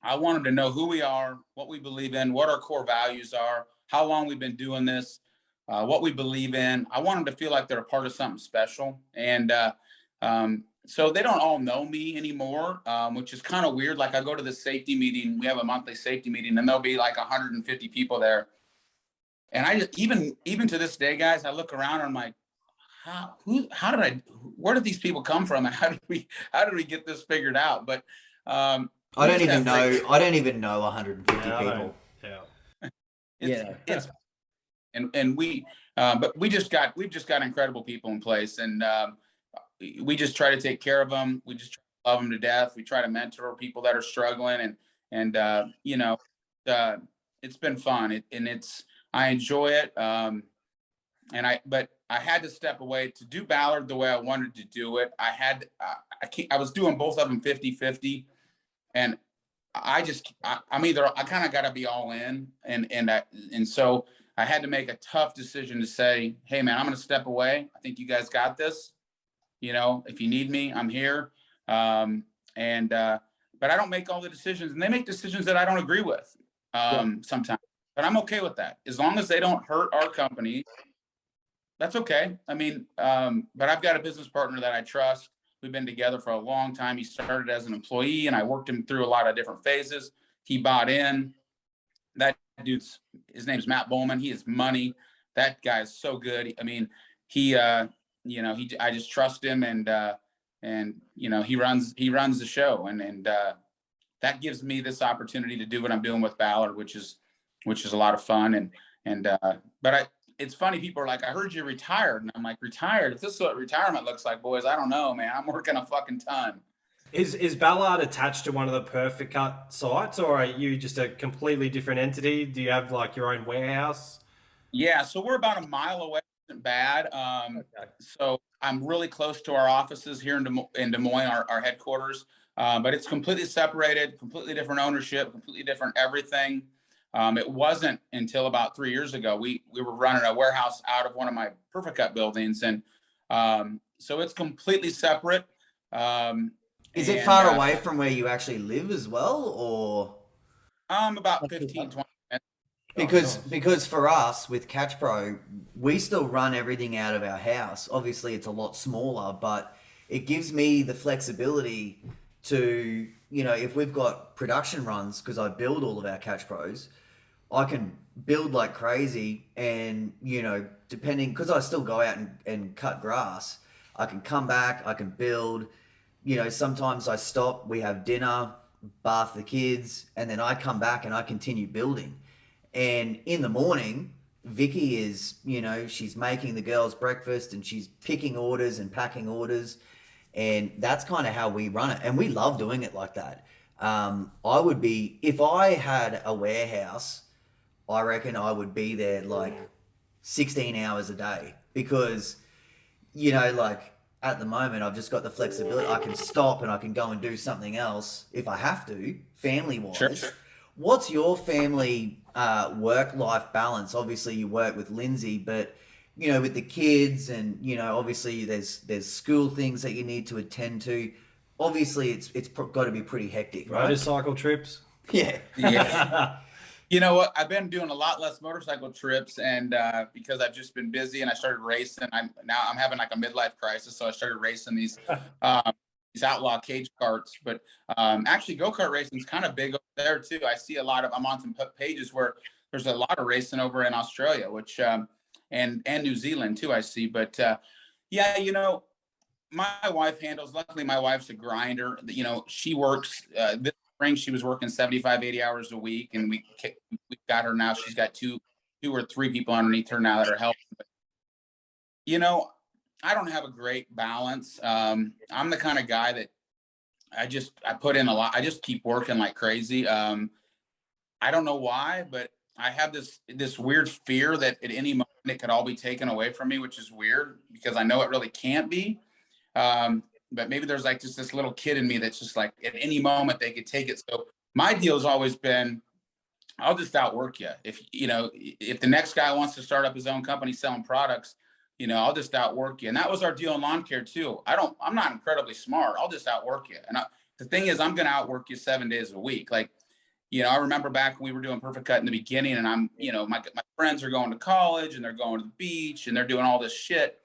I want them to know who we are, what we believe in, what our core values are, how long we've been doing this, what we believe in. I want them to feel like they're a part of something special. And, so they don't all know me anymore, which is kind of weird. Like I go to the safety meeting, we have a monthly safety meeting, and there'll be like 150 people there. And I just, even to this day, guys, I look around and I'm like, where did these people come from? And how did we get this figured out? But, I don't even know 150 people. Yeah. But we've just got incredible people in place, and, we just try to take care of them. We just try to love them to death. We try to mentor people that are struggling, and it's been fun. I enjoy it. But I had to step away to do Ballard the way I wanted to do it. I was doing both of them 50-50, and I kind of got to be all in, and so I had to make a tough decision to say, hey man, I'm going to step away. I think you guys got this. If you need me, I'm here. But I don't make all the decisions, and they make decisions that I don't agree with sometimes. But I'm okay with that. As long as they don't hurt our company, that's okay. I mean, but I've got a business partner that I trust. We've been together for a long time. He started as an employee, and I worked him through a lot of different phases. He bought in. That his name's Matt Bowman. He is money. That guy is so good. I mean, I just trust him, and he runs the show, and that gives me this opportunity to do what I'm doing with Ballard, which is a lot of fun. But it's funny. People are like, I heard you retired. And I'm like, retired? If this is what retirement looks like, boys, I don't know, man. I'm working a fucking ton. Is Ballard attached to one of the Perficut sites, or are you just a completely different entity? Do you have like your own warehouse? Yeah, so we're about a mile away. Isn't bad. Okay. So I'm really close to our offices here in Des Moines, our headquarters. But it's completely separated, completely different ownership, completely different everything. It wasn't until about 3 years ago we were running a warehouse out of one of my Perficut buildings, and so it's completely separate. Is it And far away from where you actually live as well, or? about 15, 20 minutes. Because for us with Catch Pro, we still run everything out of our house. Obviously, it's a lot smaller, but it gives me the flexibility to, if we've got production runs, because I build all of our Catch Pros, I can build like crazy, and depending, because I still go out and cut grass, I can come back, I can build. Sometimes I stop, we have dinner, bath the kids, and then I come back and I continue building. And in the morning, Vicky is, she's making the girls breakfast and she's picking orders and packing orders. And that's kind of how we run it. And we love doing it like that. If I had a warehouse, I reckon I would be there like 16 hours a day, because, like at the moment, I've just got the flexibility. I can stop and I can go and do something else if I have to, family-wise. Sure. What's your family work-life balance? Obviously, you work with Lindsay, but with the kids, and obviously there's school things that you need to attend to. Obviously, it's got to be pretty hectic, right? Motorcycle trips. Yeah. Yeah. You know what? I've been doing a lot less motorcycle trips, and because I've just been busy and I started racing. I'm having like a midlife crisis, so I started racing these outlaw cage carts. But actually, go-kart racing is kind of big over there too. I see I'm on some pages where there's a lot of racing over in Australia, which and New Zealand too. I see, but yeah, my wife handles. Luckily, my wife's a grinder. She works. This spring, she was working 75, 80 hours a week, and we got her now. She's got two or three people underneath her now that are helping. But, I don't have a great balance. I'm the kind of guy that I put in a lot. I just keep working like crazy. I don't know why, but I have this weird fear that at any moment it could all be taken away from me, which is weird because I know it really can't be. But maybe there's like just this little kid in me that's just like at any moment they could take it. So my deal has always been, I'll just outwork you. If the next guy wants to start up his own company selling products, I'll just outwork you. And that was our deal in lawn care too. I'm not incredibly smart. I'll just outwork you. And the thing is, I'm going to outwork you 7 days a week. Like, I remember back when we were doing Perficut in the beginning, and my friends are going to college and they're going to the beach and they're doing all this shit.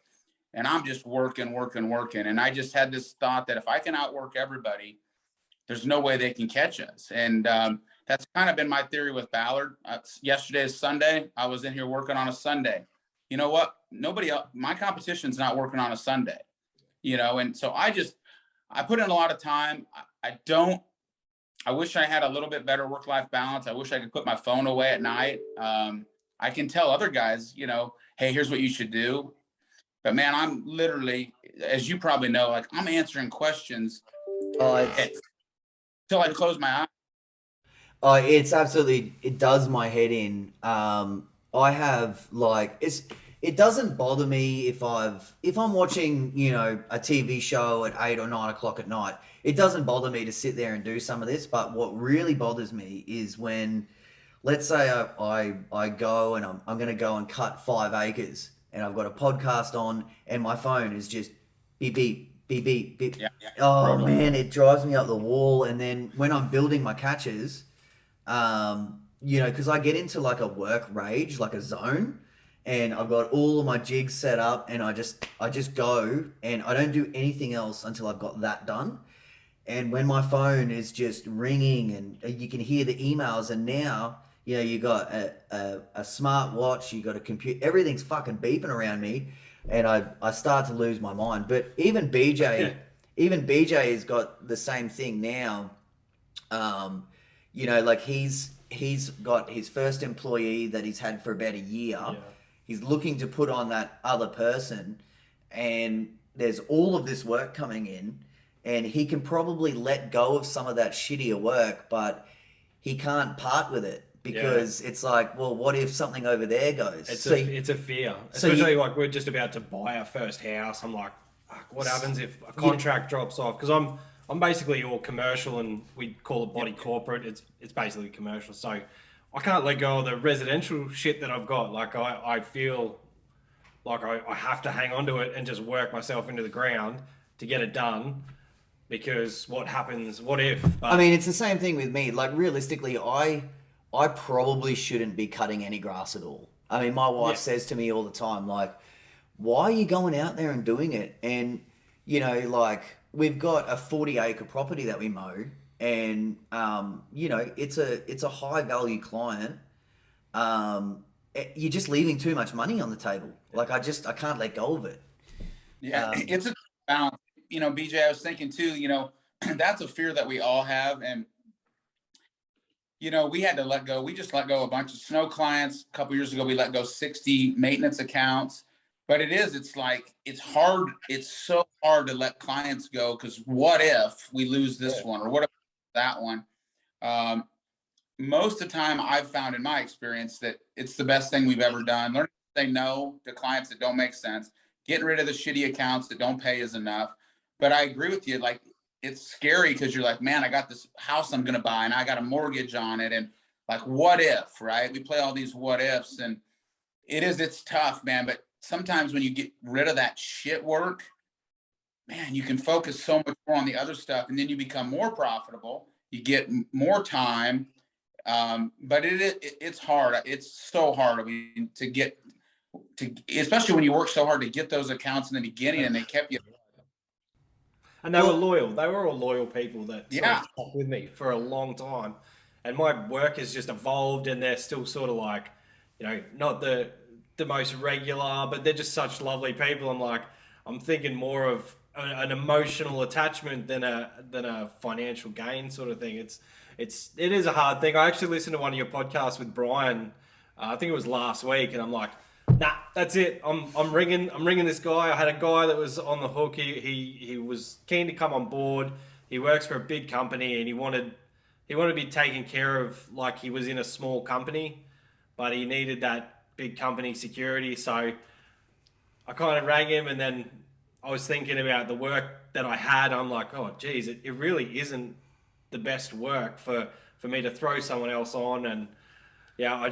And I'm just working. And I just had this thought that if I can outwork everybody, there's no way they can catch us. And that's kind of been my theory with Ballard. Yesterday is Sunday. I was in here working on a Sunday. You know what? Nobody else, my competition's not working on a Sunday, and so I put in a lot of time. I wish I had a little bit better work-life balance. I wish I could put my phone away at night. I can tell other guys, hey, here's what you should do. But man, I'm literally, as you probably know, like I'm answering questions until I close my eyes. Oh, it does my head in. I have it doesn't bother me if I'm watching, a TV show at 8 or 9 o'clock at night. It doesn't bother me to sit there and do some of this, but what really bothers me is when, let's say I go and I'm going to go and cut 5 acres, and I've got a podcast on, and my phone is just beep, beep, beep, beep, beep. Yeah. Oh, totally. man, it drives me up the wall. And then when I'm building my catches, because I get into like a work rage, like a zone, and I've got all of my jigs set up, and I just go, and I don't do anything else until I've got that done. And when my phone is just ringing, and you can hear the emails, and now, you got a smart watch, you got a computer, everything's fucking beeping around me, and I start to lose my mind. But even BJ has got the same thing now. Like he's got his first employee that he's had for about a year. Yeah. he's looking to put on that other person, and there's all of this work coming in, and he can probably let go of some of that shittier work, but he can't part with it because it's like, well, what if something over there goes? It's a fear, especially like we're just about to buy our first house. I'm like, fuck, what happens if a contract drops off? Because I'm basically all commercial, and we call it body corporate. It's basically commercial, so I can't let go of the residential shit that I've got. Like I feel like I have to hang on to it and just work myself into the ground to get it done. Because what happens? What if? But, I mean, it's the same thing with me. Like realistically, I probably shouldn't be cutting any grass at all. I mean, my wife says to me all the time, like, why are you going out there and doing it? And, you know, like, we've got a 40-acre property that we mow, and, you know, it's a high-value client. You're just leaving too much money on the table. Like, I can't let go of it. Yeah, it's a balance. You know, BJ, I was thinking too, you know, that's a fear that we all have. And, you know, we had to let go. We just let go a bunch of snow clients. A couple years ago, we let go 60 maintenance accounts. But it's like, it's hard. It's so hard to let clients go, because what if we lose this one, or what if that one? Most of the time I've found in my experience that it's the best thing we've ever done. Learning to say no to clients that don't make sense, getting rid of the shitty accounts that don't pay is enough. But I agree with you. Like, it's scary because you're like, man, I got this house I'm going to buy and I got a mortgage on it. And like, what if, right? We play all these what ifs, and it's tough, man. But sometimes when you get rid of that shit work, man, you can focus so much more on the other stuff, and then you become more profitable. You get more time. But it's hard. It's so hard. I mean, especially when you work so hard to get those accounts in the beginning, and they kept you. And they were loyal. They were all loyal people that sort of stuck with me for a long time. And my work has just evolved, and they're still sort of like, you know, not the most regular, but they're just such lovely people. I'm thinking more of an emotional attachment than a financial gain sort of thing. It is a hard thing. I actually listened to one of your podcasts with Brian. I think it was last week, and I'm like, nah, that's it. I'm ringing this guy. I had a guy that was on the hook. He was keen to come on board. He works for a big company, and he wanted to be taken care of like he was in a small company, but he needed that big company security. So I kind of rang him, and then I was thinking about the work that I had. I'm like, oh geez, it really isn't the best work for me to throw someone else on. And yeah, I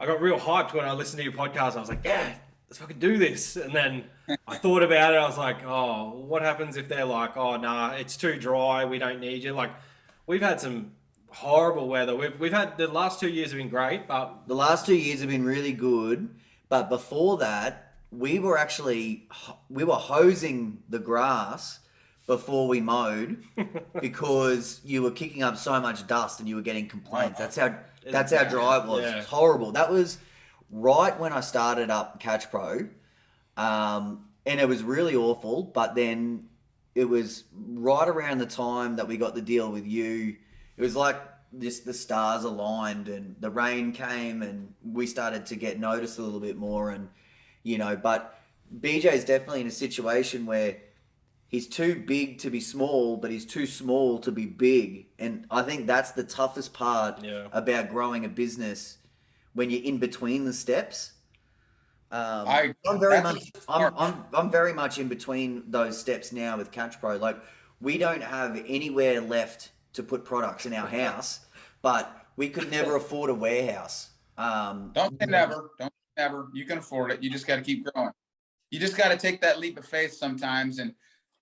got real hyped when I listened to your podcast. I was like, yeah, let's fucking do this. And then I thought about it. I was like, oh, what happens if they're like, oh, nah, it's too dry. We don't need you. Like, we've had some horrible weather. We've had, the last 2 years have been great, but the last 2 years have been really good. But before that, we were hosing the grass before we mowed because you were kicking up so much dust and you were getting complaints. That's how dry it was. Yeah. It was horrible. That was right when I started up Catch Pro, and it was really awful. But then it was right around the time that we got the deal with you. It was like just the stars aligned, and the rain came, and we started to get noticed a little bit more. And you know, but BJ's definitely in a situation where he's too big to be small, but he's too small to be big. And I think that's the toughest part about growing a business when you're in between the steps. I'm very much in between those steps now with Catch Pro. Like, we don't have anywhere left to put products in our house, but we could never afford a warehouse. Don't say never. Don't say never. You can afford it. You just got to keep growing. You just got to take that leap of faith sometimes. And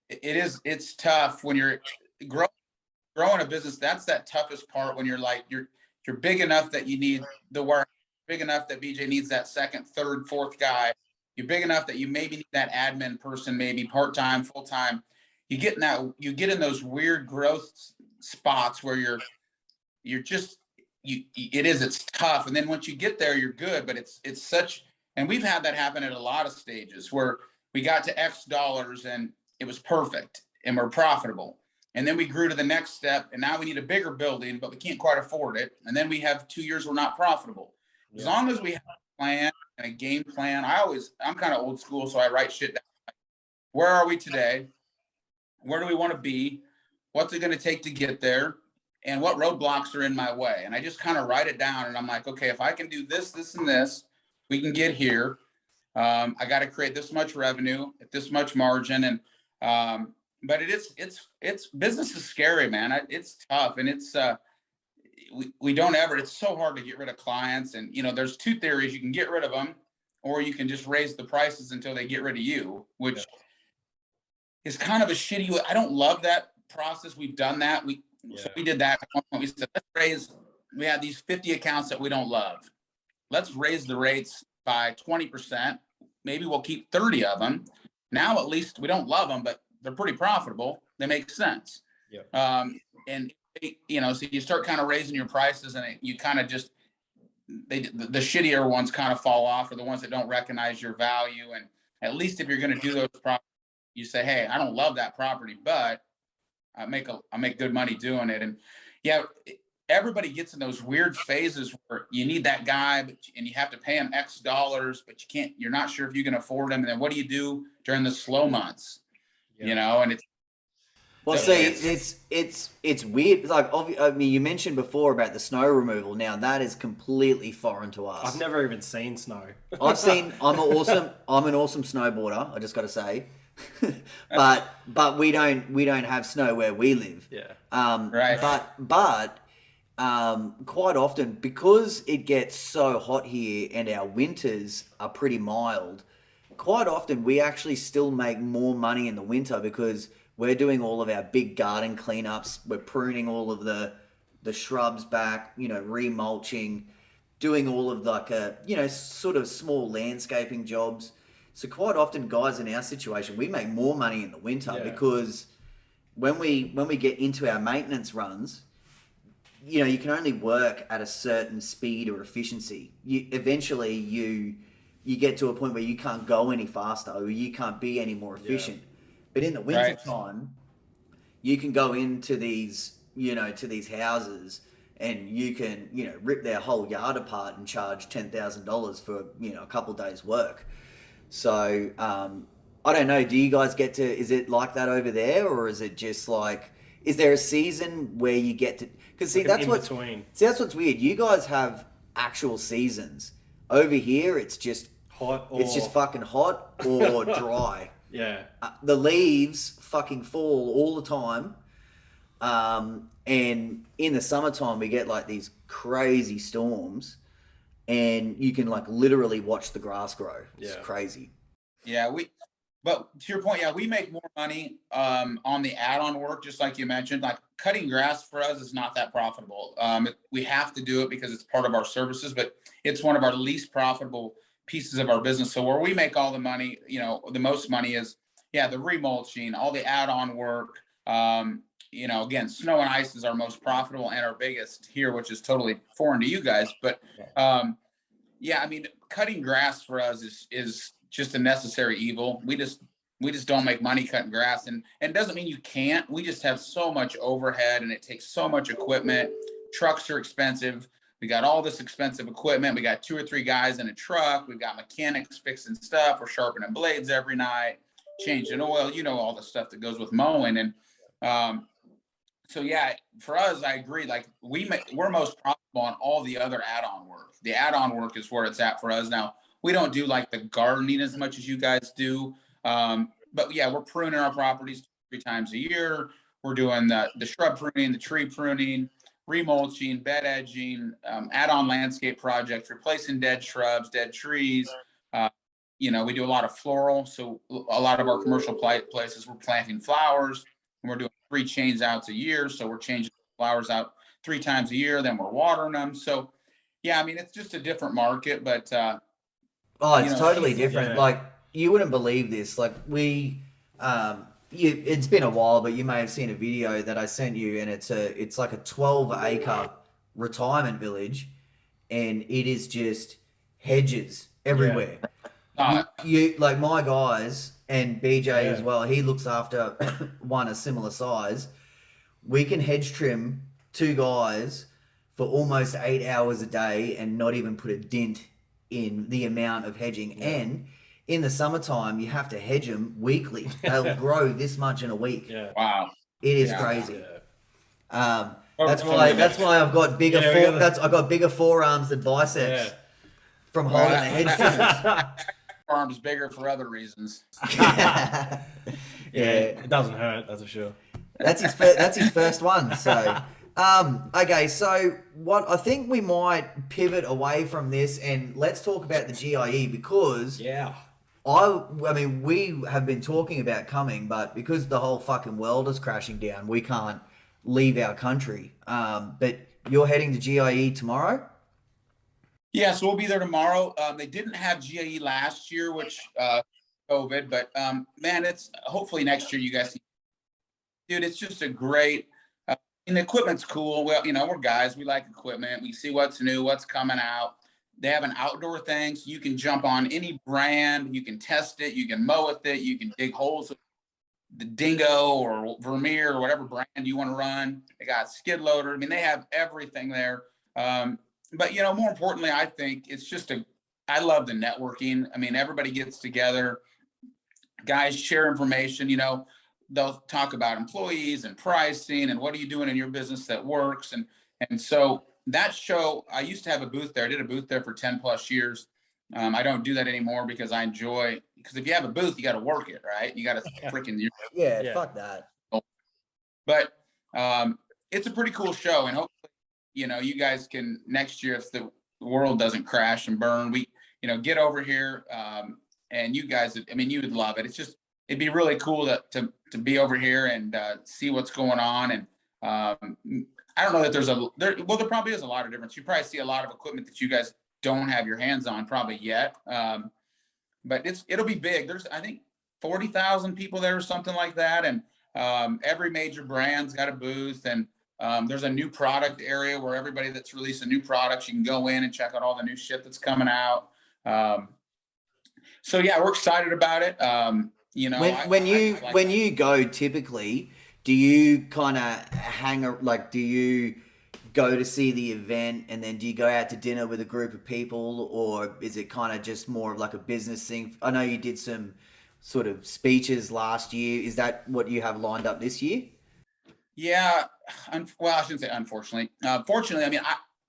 it's tough when you're growing a business. That's that toughest part, when you're like, you're big enough that you need the work, big enough that BJ needs that second, third, fourth guy. You're big enough that you maybe need that admin person, maybe part-time, full-time. You get in those weird growth spots where it's tough. And then once you get there, you're good, but it's such, and we've had that happen at a lot of stages where we got to X dollars and it was perfect and we're profitable. And then we grew to the next step, and now we need a bigger building, but we can't quite afford it. And then we have 2 years we're not profitable. As long as we have a plan and a game plan. I'm kind of old school, so I write shit down. Where are we today? Where do we want to be? What's it going to take to get there? And what roadblocks are in my way? And I just kind of write it down. And I'm like, okay, if I can do this, this, and this, we can get here. I got to create this much revenue at this much margin. And, but it's business is scary, man. It's tough. And we don't ever, it's so hard to get rid of clients. And, there's two theories. You can get rid of them, or you can just raise the prices until they get rid of you, which is kind of a shitty, I don't love that process. We've done that. So we did that. We said, we had these 50 accounts that we don't love. Let's raise the rates by 20%. Maybe we'll keep 30 of them. Now, at least we don't love them, but they're pretty profitable. They make sense. Yeah. And so you start kind of raising your prices, and you kind of just, the shittier ones kind of fall off, or the ones that don't recognize your value. And at least if you're going to do those properties, you say, hey, I don't love that property, but I make good money doing it. And everybody gets in those weird phases where you need that guy, and you have to pay him X dollars, but you're not sure if you can afford him. And then what do you do during the slow months? And it's, well, see, it's weird. Like, I mean, you mentioned before about the snow removal. Now that is completely foreign to us. I've never even seen snow. I'm an awesome snowboarder. I just got to say, but we don't have snow where we live. Yeah. Right. But quite often, because it gets so hot here and our winters are pretty mild, quite often we actually still make more money in the winter because we're doing all of our big garden cleanups. We're pruning all of the shrubs back, remulching, doing all of sort of small landscaping jobs. So quite often, guys in our situation, we make more money in the winter because when we get into our maintenance runs, you can only work at a certain speed or efficiency. Eventually you get to a point where you can't go any faster, or you can't be any more efficient. Yeah. But in the winter time, you can go into these, to these houses, and you can, rip their whole yard apart and charge $10,000 for, a couple of days work. So, I don't know. Do you guys is it like that over there, or is it just like, is there a season where you get to, because that's what's weird. You guys have actual seasons. Over here, it's just hot. It's just fucking hot or dry. Yeah. The leaves fucking fall all the time. And in the summertime, we get like these crazy storms, and you can like literally watch the grass grow. It's crazy. Yeah. But to your point, we make more money on the add-on work, just like you mentioned. Like cutting grass for us is not that profitable. We have to do it because it's part of our services, but it's one of our least profitable pieces of our business. So where we make all the money, the most money is, the remulching, all the add-on work. Again, snow and ice is our most profitable and our biggest here, which is totally foreign to you guys. But I mean, cutting grass for us is just a necessary evil. We just don't make money cutting grass, and it doesn't mean you can't. We just have so much overhead, and it takes so much equipment. Trucks are expensive. We got all this expensive equipment. We got 2 or 3 guys in a truck. We've got mechanics fixing stuff. We're sharpening blades every night, changing oil, all the stuff that goes with mowing. And so for us, I agree. Like we're most profitable on all the other add-on work. The add-on work is where it's at for us. Now, we don't do like the gardening as much as you guys do. But we're pruning our properties 3 times a year. We're doing the shrub pruning, the tree pruning, remulching, bed edging, add-on landscape projects, replacing dead shrubs, dead trees. We do a lot of floral. So a lot of our commercial places, we're planting flowers, and we're doing 3 change outs a year. So we're changing flowers out 3 times a year. Then we're watering them. So I mean, it's just a different market, but it's totally different. Yeah. Like you wouldn't believe this. Like it's been a while, but you may have seen a video that I sent you, and it's like a 12-acre retirement village, and it is just hedges everywhere. You like my guys and BJ as well. He looks after one a similar size. We can hedge trim 2 guys for almost 8 hours a day and not even put a dent in the amount of hedging. And in the summertime, you have to hedge them weekly. They'll grow this much in a week. Yeah. Wow. It is Yeah. crazy. Yeah. That's why I've got bigger I've got bigger forearms than biceps from holding the hedge trimmers. Arms bigger for other reasons. Yeah, it doesn't hurt, that's for sure. That's his first one. So, okay. So, what I think we might pivot away from this and let's talk about the GIE because I mean, we have been talking about coming, but because the whole fucking world is crashing down, we can't leave our country. But you're heading to GIE tomorrow? Yeah, so we'll be there tomorrow. They didn't have GIE last year, which COVID, but man, it's hopefully next year you guys see. Dude, it's just a great and the equipment's cool. Well, you know, we're guys, we like equipment. We see what's new, what's coming out. They have an outdoor thing, so you can jump on any brand, you can test it, you can mow with it, you can dig holes with the Dingo or Vermeer or whatever brand you want to run. They got skid loader. I mean, they have everything there. But, you know, more importantly, I think it's just I love the networking. I mean, everybody gets together, guys share information, you know, they'll talk about employees and pricing and what are you doing in your business that works. And so that show, I used to have a booth there. I did a booth there for 10 plus years. I don't do that anymore because I enjoy, because if you have a booth, you got to work it, right? You got to freaking, fuck that. But it's a pretty cool show. And hopefully, you know, you guys can next year, if the world doesn't crash and burn, we, you know, get over here. And you guys, I mean, you would love it. It's just, it'd be really cool to be over here and see what's going on. And I don't know that there probably is a lot of difference. You probably see a lot of equipment that you guys don't have your hands on probably yet. But it'll be big. There's, I think, 40,000 people there or something like that. And every major brand's got a booth, and there's a new product area where everybody that's released a new product, you can go in and check out all the new shit that's coming out. So yeah, we're excited about it. You know, when you go, typically, do you kind of do you go to see the event and then do you go out to dinner with a group of people, or is it kind of just more of like a business thing? I know you did some sort of speeches last year. Is that what you have lined up this year? Yeah. Well, I shouldn't say unfortunately. Fortunately, I mean,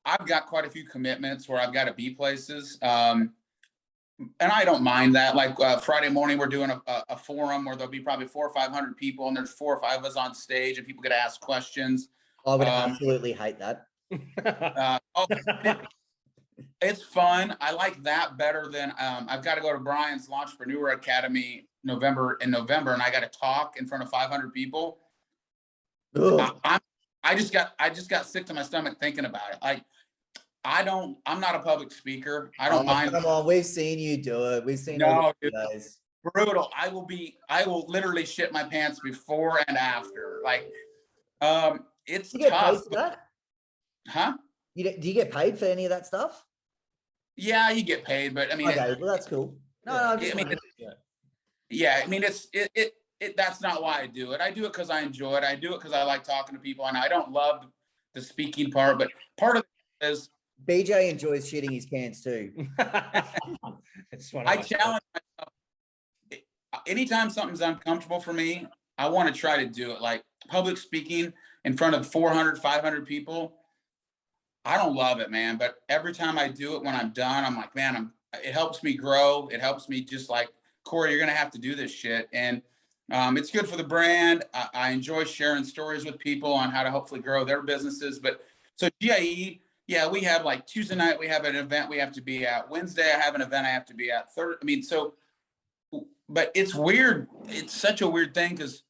I've got quite a few commitments where I've got to be places. And I don't mind that. Like Friday morning, we're doing a forum where there'll be probably 400 or 500 people, and there's 4 or 5 of us on stage, and people get to ask questions. I would absolutely hate that. It's fun. I like that better than I've got to go to Brian's Launchpreneur Academy in November, and I got to talk in front of 500 people. I just got sick to my stomach thinking about it. I'm not a public speaker. I don't mind. Come on, we've seen you do it. We've seen it. Brutal. I will literally shit my pants before and after. Like, it's tough. Paid for that? Huh? Do you get paid for any of that stuff? Yeah, you get paid, but I mean, okay, well that's cool. No, yeah, I mean, that's not why I do it. I do it because I enjoy it. I do it because I like talking to people, and I don't love the speaking part, but part of it is BJ enjoys shitting his pants too. I challenge myself. Anytime something's uncomfortable for me, I want to try to do it. Like public speaking in front of 400, 500 people. I don't love it, man. But every time I do it, when I'm done, I'm like, man, it helps me grow. It helps me just like, Kory, you're going to have to do this shit. And it's good for the brand. I enjoy sharing stories with people on how to hopefully grow their businesses. But so GIE, yeah, we have like Tuesday night, we have an event we have to be at. Wednesday, I have an event I have to be at. But it's weird. It's such a weird thing because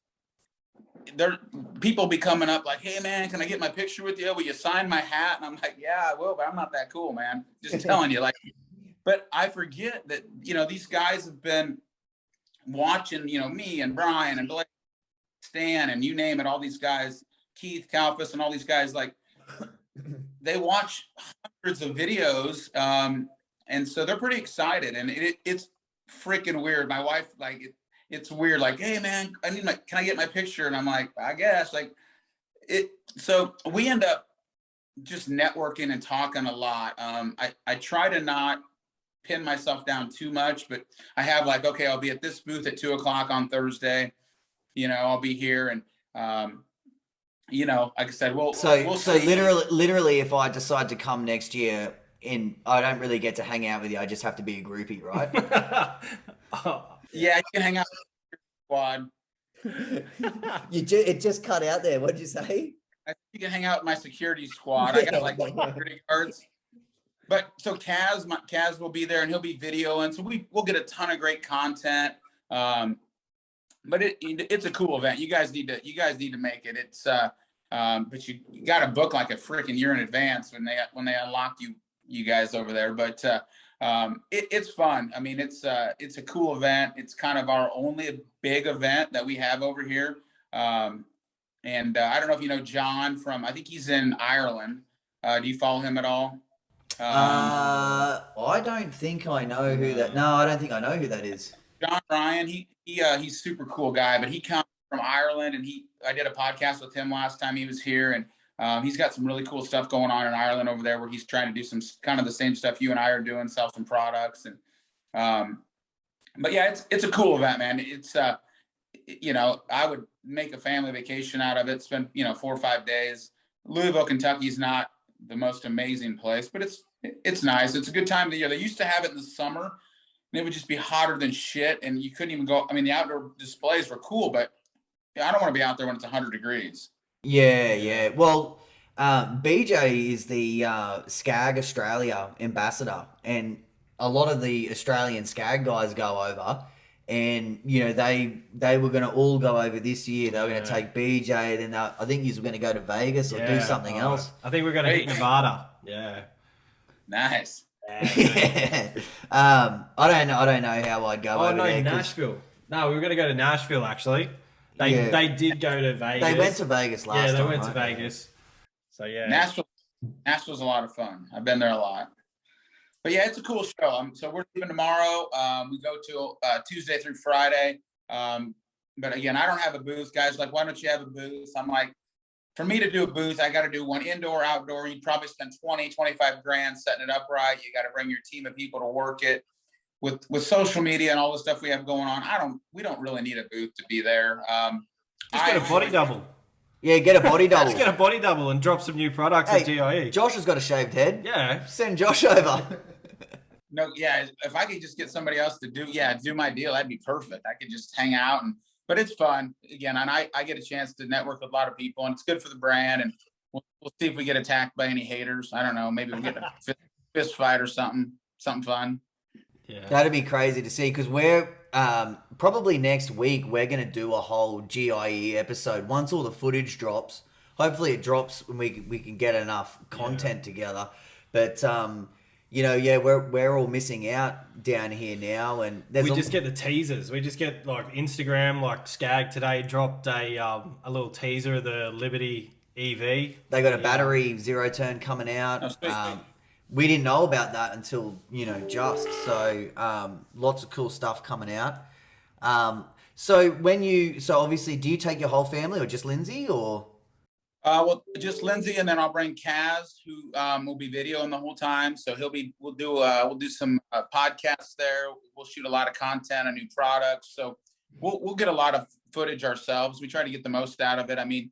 people be coming up like, hey man, can I get my picture with you? Will you sign my hat? And I'm like, yeah, I will, but I'm not that cool, man. Just telling you, like, but I forget that, you know, these guys have been watching, you know, me and Brian and Blake, Stan, and you name it, all these guys, Keith Kalfas and all these guys, like, they watch hundreds of videos. And so they're pretty excited, and it's freaking weird. My wife, like, it's weird. Like, hey man, can I get my picture? And I'm like, I guess, like so we end up just networking and talking a lot. I try to not pin myself down too much, but I have like, okay, I'll be at this booth at 2:00 on Thursday. I'll be here, and like I said, we'll So see. literally, if I decide to come next year, I don't really get to hang out with you. I just have to be a groupie, right? Yeah, you can hang out with your squad. It just cut out there. What'd you say? I think you can hang out with my security squad. I got like security guards. But so Kaz will be there, and he'll be videoing. So we'll get a ton of great content. But it's a cool event. You guys need to make it. It's but you got to book like a freaking year in advance when they unlock you guys over there. But it's fun. I mean, it's a cool event. It's kind of our only big event that we have over here. And I don't know if you know John from, I think he's in Ireland. Do you follow him at all? I don't think I know who that. No, I don't think I know who that is. John Ryan. He's super cool guy, but he comes from Ireland, and I did a podcast with him last time he was here, and he's got some really cool stuff going on in Ireland over there, where he's trying to do some kind of the same stuff you and I are doing, sell some products, and but yeah, it's a cool event, man. It's I would make a family vacation out of it, spend 4 or 5 days. Louisville, Kentucky is not the most amazing place, but it's nice. It's a good time of the year. They used to have it in the summer, and it would just be hotter than shit, and you couldn't even go. I mean, the outdoor displays were cool, but I don't want to be out there when it's 100 degrees. Yeah. Well, BJ is the SCAG Australia ambassador, and a lot of the Australian SCAG guys go over. And they were going to all go over this year. They were going to take BJ. Then I think he's going to go to Vegas or do something else. I think we're going to hit Nevada. Yeah, nice. Yeah. I don't know how I'd go over there. Nashville. No, we were going to go to Nashville actually. They did go to Vegas. They went to Vegas last time. Yeah, they went to Vegas. So yeah, Nashville's a lot of fun. I've been there a lot. But yeah, it's a cool show. So we're leaving tomorrow. We go to Tuesday through Friday. But again, I don't have a booth. Guys are like, why don't you have a booth? I'm like, for me to do a booth, I got to do one indoor, outdoor. You'd probably spend 20-25 grand setting it up right. You got to bring your team of people to work it. With social media and all the stuff we have going on, we don't really need a booth to be there. Just get a body double. Yeah, get a body double. Just get a body double and drop some new products at GIE. Josh has got a shaved head. Yeah. Send Josh over. No, yeah. If I could just get somebody else to do my deal, that'd be perfect. I could just hang out, but it's fun again, and I get a chance to network with a lot of people, and it's good for the brand. And we'll see if we get attacked by any haters. I don't know. Maybe we'll get a fist fight or something fun. Yeah, that'd be crazy to see, because we're probably next week we're going to do a whole GIE episode once all the footage drops. Hopefully it drops when we can get enough content together. But we're all missing out down here now, and we just get the teasers. We just get like Instagram, like Skag today dropped a little teaser of the Liberty EV. They got a battery zero turn coming out. We didn't know about that until just so lots of cool stuff coming out. So obviously, do you take your whole family or just Lindsay or? Well, just Lindsay, and then I'll bring Kaz, who will be videoing the whole time. So we'll do some podcasts there. We'll shoot a lot of content on new products. So we'll get a lot of footage ourselves. We try to get the most out of it. I mean,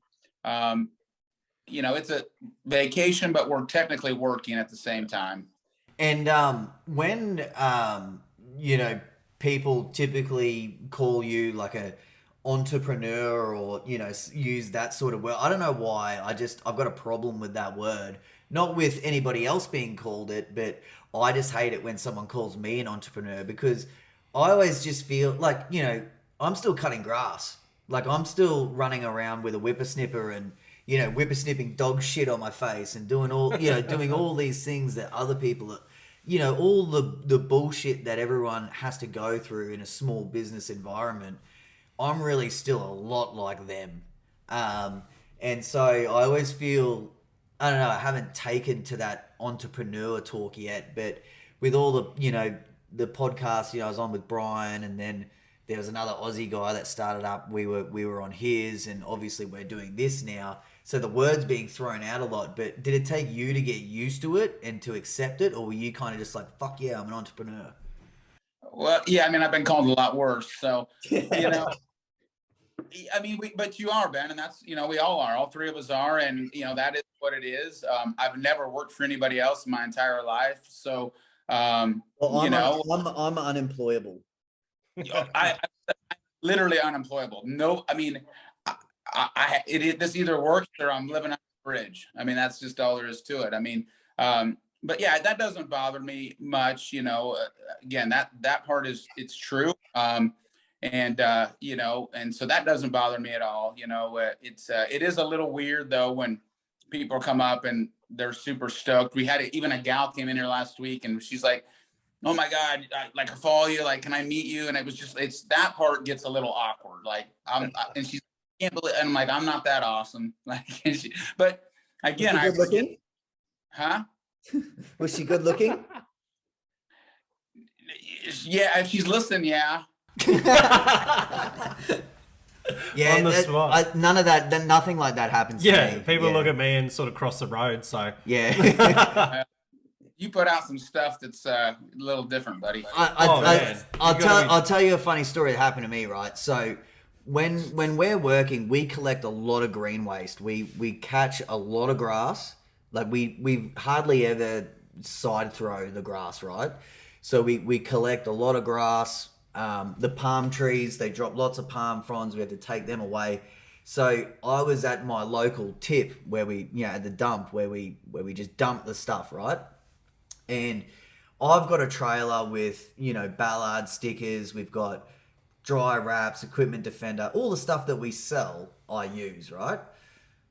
it's a vacation, but we're technically working at the same time. And when people typically call you like a entrepreneur or use that sort of word, I don't know why. I've got a problem with that word. Not with anybody else being called it, but I just hate it when someone calls me an entrepreneur, because I always just feel like I'm still cutting grass. Like I'm still running around with a whippersnipper and whippersnipping dog shit on my face and doing all doing all these things that other people all the bullshit that everyone has to go through in a small business environment. I'm really still a lot like them. And so I always feel, I don't know, I haven't taken to that entrepreneur talk yet, but with all the podcasts, I was on with Brian, and then there was another Aussie guy that started up. We were on his, and obviously we're doing this now. So the word's being thrown out a lot, but did it take you to get used to it and to accept it, or were you kind of just like, fuck yeah, I'm an entrepreneur? Well, yeah, I mean, I've been called a lot worse. So, you know, I mean, but you are, Ben, and that's, we all are. All three of us are. And, that is what it is. I've never worked for anybody else in my entire life. So, Well, I'm unemployable. I'm literally unemployable. No, I mean, this either works or I'm living on a bridge. I mean, that's just all there is to it. I mean, but yeah, that doesn't bother me much. Again, that part it's true. And so that doesn't bother me at all. It is a little weird though when people come up and they're super stoked. We had even a gal came in here last week and she's like, "Oh my God, I follow you. Like, can I meet you?" And it's that part gets a little awkward. Like, and she's, "Can't believe," and I'm like, "I'm not that awesome." Like, but again, was she good looking? Huh? Was she good looking? Yeah, if she's listening, yeah. Yeah, On the spot. none of that, nothing like that happens to me. People look at me and sort of cross the road, so. Yeah. You put out some stuff that's a little different, buddy. I'll tell you a funny story that happened to me, right? So when we're working, we collect a lot of green waste. We catch a lot of grass. Like we hardly ever side throw the grass, right? So we collect a lot of grass. The palm trees, they drop lots of palm fronds. We have to take them away. So I was at my local tip where at the dump where we just dump the stuff, right? And I've got a trailer with, Ballard stickers. We've got dry wraps, equipment defender, all the stuff that we sell, I use, right?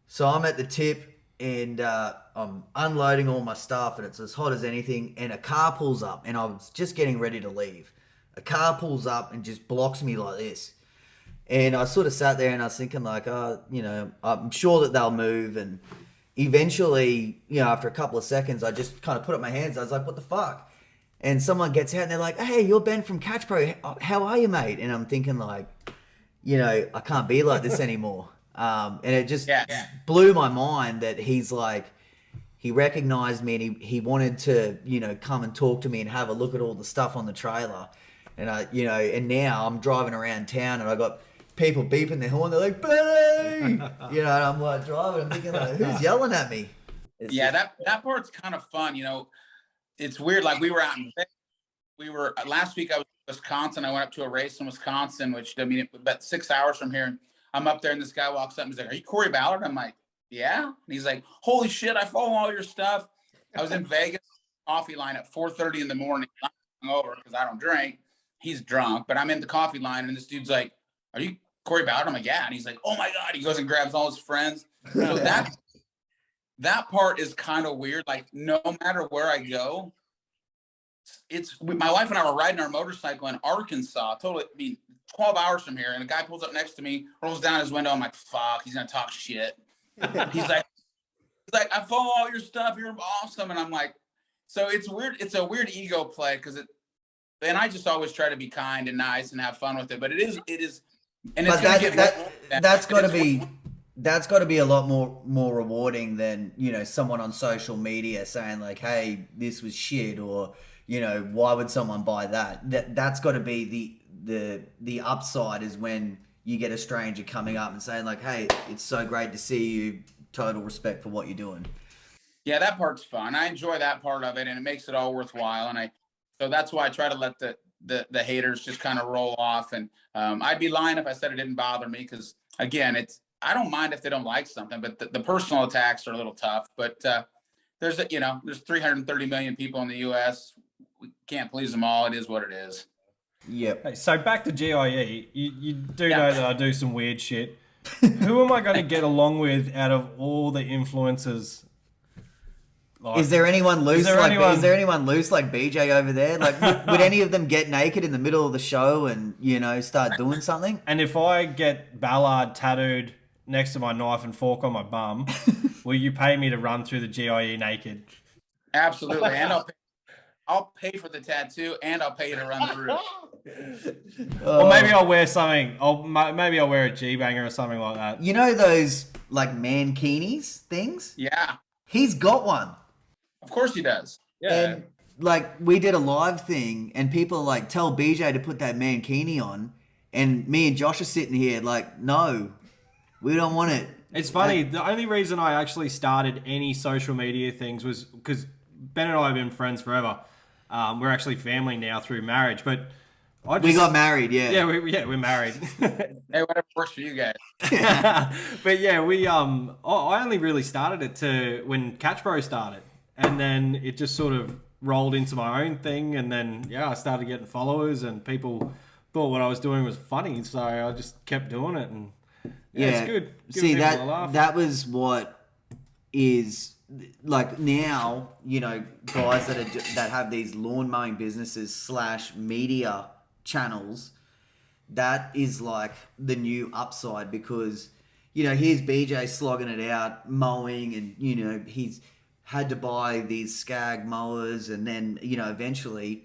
So I'm at the tip and I'm unloading all my stuff and it's as hot as anything. And a car pulls up and I was just getting ready to leave. A car pulls up and just blocks me like this. And I sort of sat there and I was thinking like, I'm sure that they'll move. And eventually, after a couple of seconds, I just kind of put up my hands. I was like, what the fuck? And someone gets out and they're like, "Hey, you're Ben from Catch Pro. How are you, mate?" And I'm thinking like, I can't be like this anymore. And it just blew my mind that he's like, he recognized me and he wanted to, come and talk to me and have a look at all the stuff on the trailer. And and now I'm driving around town and I got people beeping their horn. They're like, "Benny!" And I'm like driving. I'm thinking like, who's yelling at me? That part's kind of fun. It's weird. Like we were last week. I was in Wisconsin. I went up to a race in Wisconsin, which about 6 hours from here. And I'm up there, and this guy walks up and he's like, "Are you Kory Ballard?" I'm like, "Yeah." And he's like, "Holy shit! I follow all your stuff." I was in Vegas, coffee line at 4:30 in the morning. I'm over because I don't drink. He's drunk, but I'm in the coffee line, and this dude's like, "Are you Kory Ballard?" I'm like, "Yeah." And he's like, "Oh my God." He goes and grabs all his friends. So that part is kind of weird. Like, no matter where I go, my wife and I were riding our motorcycle in Arkansas, 12 hours from here. And a guy pulls up next to me, rolls down his window. I'm like, fuck, he's going to talk shit. He's like, "I follow all your stuff. You're awesome." And I'm like, so it's weird. It's a weird ego play and I just always try to be kind and nice and have fun with it. But it is, and it's that's got to be a lot more rewarding than someone on social media saying like, "Hey, this was shit," or why would someone buy that? That's got to be the upside is when you get a stranger coming up and saying like, "Hey, it's so great to see you. Total respect for what you're doing." Yeah, that part's fun. I enjoy that part of it, and it makes it all worthwhile. So that's why I try to let the haters just kind of roll off. And I'd be lying if I said it didn't bother me, because again, I don't mind if they don't like something, but the personal attacks are a little tough. But there's 330 million people in the U.S. We can't please them all. It is what it is. Yep. Hey, so back to GIE, you do know that I do some weird shit. Who am I going to get along with out of all the influencers? Like, is there anyone loose? Is there anyone loose like BJ over there? Like, would any of them get naked in the middle of the show and start doing something? And if I get Ballard tattooed next to my knife and fork on my bum, will you pay me to run through the GIE naked? Absolutely, and I'll pay for the tattoo, and I'll pay you to run through. Or maybe I'll wear something. Maybe I'll wear a G-banger or something like that. You know those like mankinis things? Yeah, He's got one. of course he does. Yeah. And like we did a live thing and people like tell BJ to put that mankini on and me and Josh are sitting here like, no, we don't want it. It's funny. The only reason I actually started any social media things was because Ben and I have been friends forever. We're actually family now through marriage, but We got married, yeah. Yeah, we're married. Hey, whatever works for you guys. But yeah, I only really started it when Catch Bro started, and then it just sort of rolled into my own thing, and then I started getting followers, and people thought what I was doing was funny, so I just kept doing it, and it's good. See, that was what is like now, guys that have these lawn mowing businesses / media channels, that is like the new upside because here's BJ slogging it out mowing and he's had to buy these Skag mowers and then eventually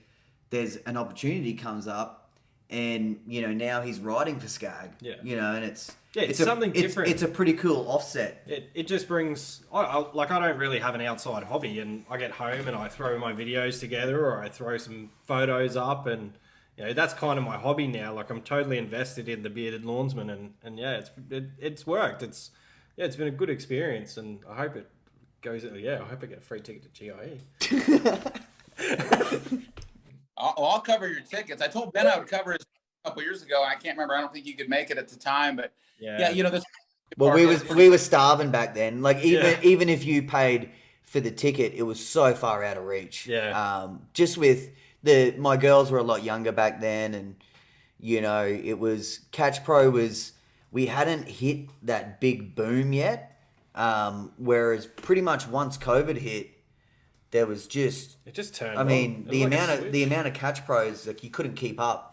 there's an opportunity comes up and now he's riding for Skag and it's something different. It's a pretty cool offset. It just brings I don't really have an outside hobby, and I get home and I throw my videos together or I throw some photos up, and that's kind of my hobby now. Like I'm totally invested in the bearded lawnsman, and it's worked. It's been a good experience, and I hope it goes. I hope I get a free ticket to GIE. I'll cover your tickets. I told Ben I would cover it a couple years ago. I can't remember. I don't think you could make it at the time, but this. Well, we were starving back then. Like even if you paid for the ticket, it was so far out of reach. Yeah. Just with my girls were a lot younger back then, and it was Catch Pro we hadn't hit that big boom yet. Whereas pretty much once COVID hit, there was it just turned. I mean, the amount of Catch Pros, like you couldn't keep up.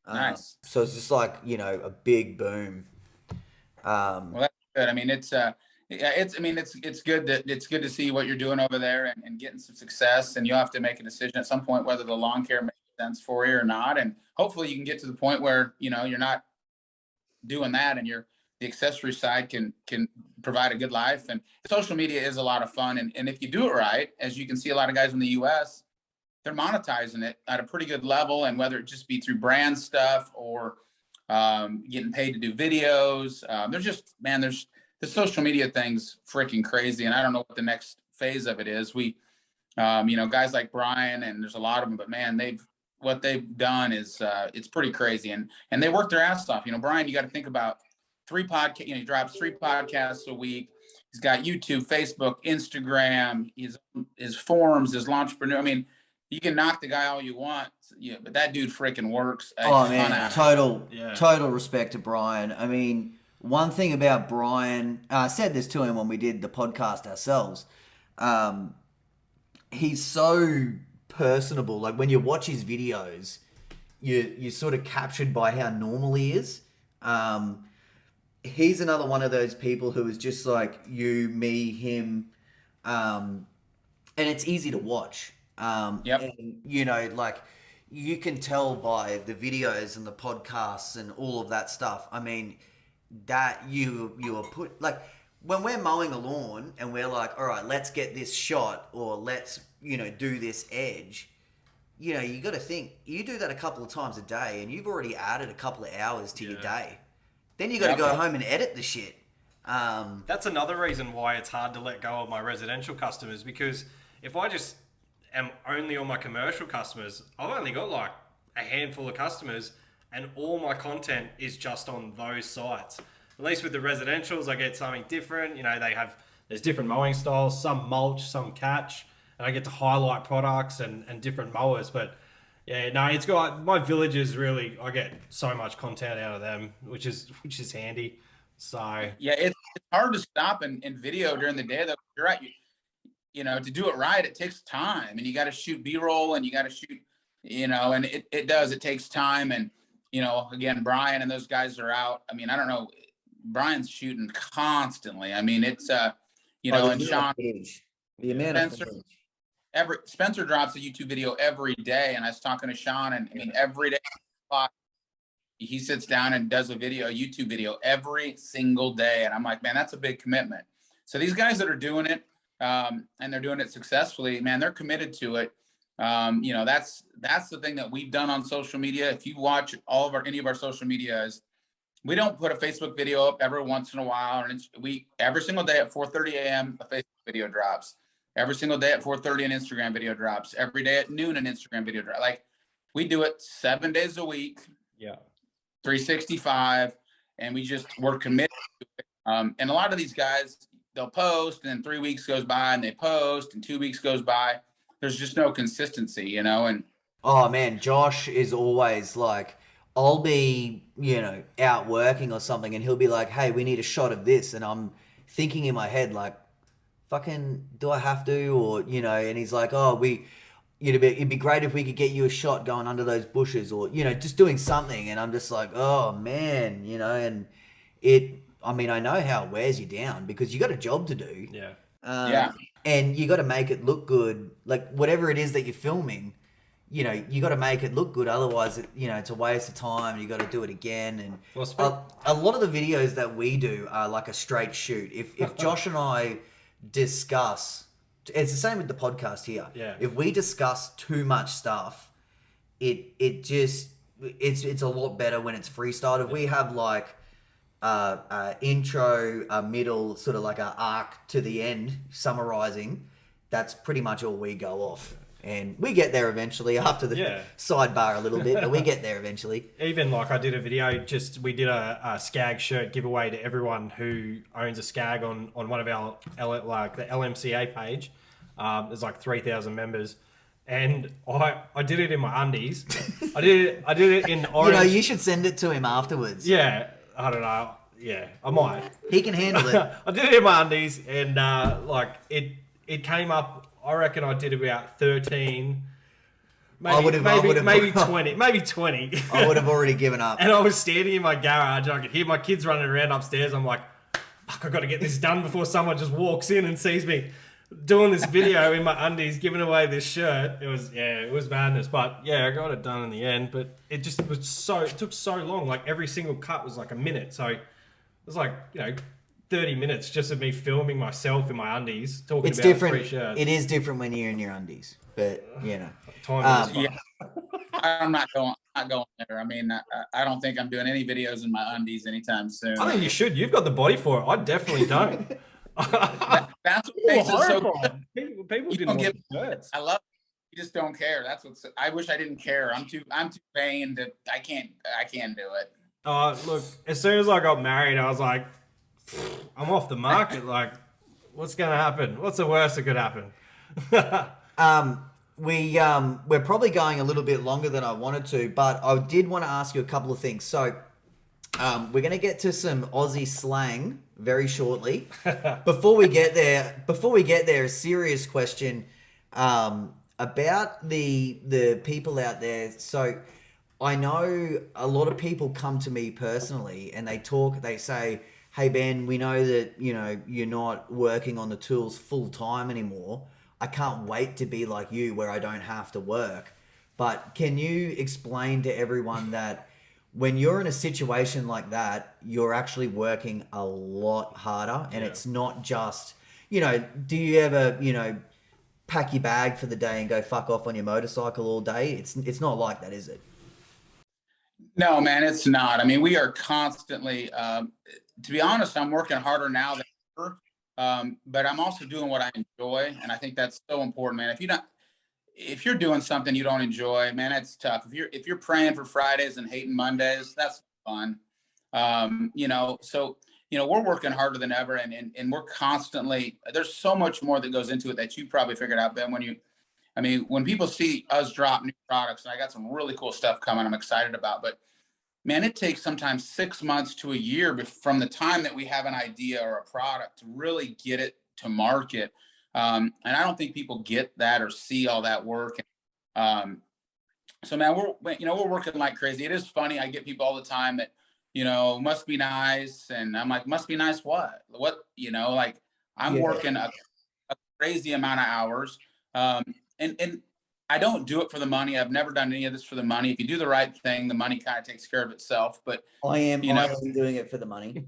Nice. So it's just like a big boom. Well, that's good. I mean, it's good to see what you're doing over there and getting some success. And you'll have to make a decision at some point whether the lawn care makes sense for you or not. And hopefully you can get to the point where you're not doing that, and the accessory side can provide a good life. And social media is a lot of fun. And if you do it right, as you can see, a lot of guys in the US, they're monetizing it at a pretty good level. And whether it just be through brand stuff or getting paid to do videos, there's the social media thing's freaking crazy. And I don't know what the next phase of it is. We, guys like Brian, and there's a lot of them, but man, what they've done is it's pretty crazy. And they work their ass off. Brian, you got to think about 3 podcasts. He drops 3 podcasts a week. He's got YouTube, Facebook, Instagram, his forums, his Launchpreneur. I mean, you can knock the guy all you want, but that dude freaking works. Oh man, total respect to Brian. I mean, one thing about Brian, I said this to him when we did the podcast ourselves. He's so personable. Like when you watch his videos, you're sort of captured by how normal he is. He's another one of those people who is just like you, me, him, and it's easy to watch. Yep. And, like you can tell by the videos and the podcasts and all of that stuff. I mean, that you are put like when we're mowing a lawn and we're like, all right, let's get this shot or let's, do this edge. You got to think you do that a couple of times a day and you've already added a couple of hours to your day. Then you got to go home and edit the shit. That's another reason why it's hard to let go of my residential customers, because if I just am only on my commercial customers, I've only got like a handful of customers and all my content is just on those sites. At least with the residentials, I get something different. There's different mowing styles, some mulch, some catch, and I get to highlight products and different mowers. But it's got my villages really, I get so much content out of them, which is handy. So it's hard to stop in video during the day though. You're right. To do it right, it takes time, and you got to shoot B-roll and you got to shoot, and it takes time. And, again, Brian and those guys are out. I mean, I don't know. Brian's shooting constantly. I mean, it's, and Sean, the amount of Spencer drops a YouTube video every day. And I was talking to Sean, and I mean, every day o'clock, he sits down and does a YouTube video every single day. And I'm like, man, that's a big commitment. So these guys that are doing it, and they're doing it successfully, man, they're committed to it. That's the thing that we've done on social media. If you watch any of our social medias, we don't put a Facebook video up every once in a while. And every single day at 4:30 a.m. a Facebook video drops. Every single day at 4:30 an Instagram video drops. Every day at noon an Instagram video drops. Like, we do it 7 days a week. Yeah. 365, and we're committed to it. And a lot of these guys, they'll post, and then 3 weeks goes by and they post, and 2 weeks goes by. There's just no consistency, and oh man, Josh is always like, I'll be, out working or something, and he'll be like, hey, we need a shot of this, and I'm thinking in my head like, fucking, do I have to? Or, and he's like, oh, it'd be great if we could get you a shot going under those bushes, or, just doing something. And I'm just like, oh man, and I know how it wears you down, because you got a job to do. Yeah. Yeah. And you got to make it look good. Like, whatever it is that you're filming, you got to make it look good. Otherwise, it's a waste of time. You got to do it again. And a lot of the videos that we do are like a straight shoot. If Josh and I discuss, it's the same with the podcast here. Yeah. If we discuss too much stuff, it's a lot better when it's freestyle. If we have like intro, a middle, sort of like a arc to the end, summarizing, that's pretty much all we go off. And we get there eventually after the sidebar a little bit, but we get there eventually. Even like I did a video, we did a Skag shirt giveaway to everyone who owns a Skag on one of our the LMCA page. There's like 3,000 members, and I did it in my undies. I did it in orange. You should send it to him afterwards. Yeah, I don't know. Yeah, I might. He can handle it. I did it in my undies, and it came up. I reckon I did about 13. Maybe 20. Maybe 20. I would have already given up. And I was standing in my garage. I could hear my kids running around upstairs. I'm like, fuck, I've got to get this done before someone just walks in and sees me doing this video in my undies, giving away this shirt. It was madness. But yeah, I got it done in the end. But it took so long. Like, every single cut was like a minute. So it was like, 30 minutes just of me filming myself in my undies, talking it's about different. Free shirts. It is different when you're in your undies, but I'm not going there. I mean, I don't think I'm doing any videos in my undies anytime soon. I think you should. You've got the body for it. I definitely don't. That's what makes it so good. People didn't want shirts. I love it. You just don't care. I wish I didn't care. I'm too vain that I can't do it. Look, as soon as I got married, I was like, I'm off the market. Like, what's going to happen? What's the worst that could happen? We're probably going a little bit longer than I wanted to, but I did want to ask you a couple of things. So, we're going to get to some Aussie slang very shortly. Before we get there, a serious question about the people out there. So, I know a lot of people come to me personally and they say, hey Ben, we know that, you're not working on the tools full time anymore. I can't wait to be like you where I don't have to work. But can you explain to everyone that when you're in a situation like that, you're actually working a lot harder, and it's not just, do you ever, pack your bag for the day and go fuck off on your motorcycle all day? It's not like that, is it? No, man, it's not. I mean, we are constantly, to be honest, I'm working harder now than ever, but I'm also doing what I enjoy, and I think that's so important, man. If you're doing something you don't enjoy, man, that's tough. If you're praying for Fridays and hating Mondays, that's fun. So we're working harder than ever, and we're constantly. There's so much more that goes into it that you probably figured out, Ben. When people see us drop new products, and I got some really cool stuff coming, I'm excited about, but man, it takes sometimes 6 months to a year from the time that we have an idea or a product to really get it to market. And I don't think people get that or see all that work. So man, we're working like crazy. It is funny. I get people all the time that, must be nice. And I'm like, must be nice. What, I'm working a crazy amount of hours. And I don't do it for the money. I've never done any of this for the money. If you do the right thing, the money kind of takes care of itself. But I am you know, doing it for the money.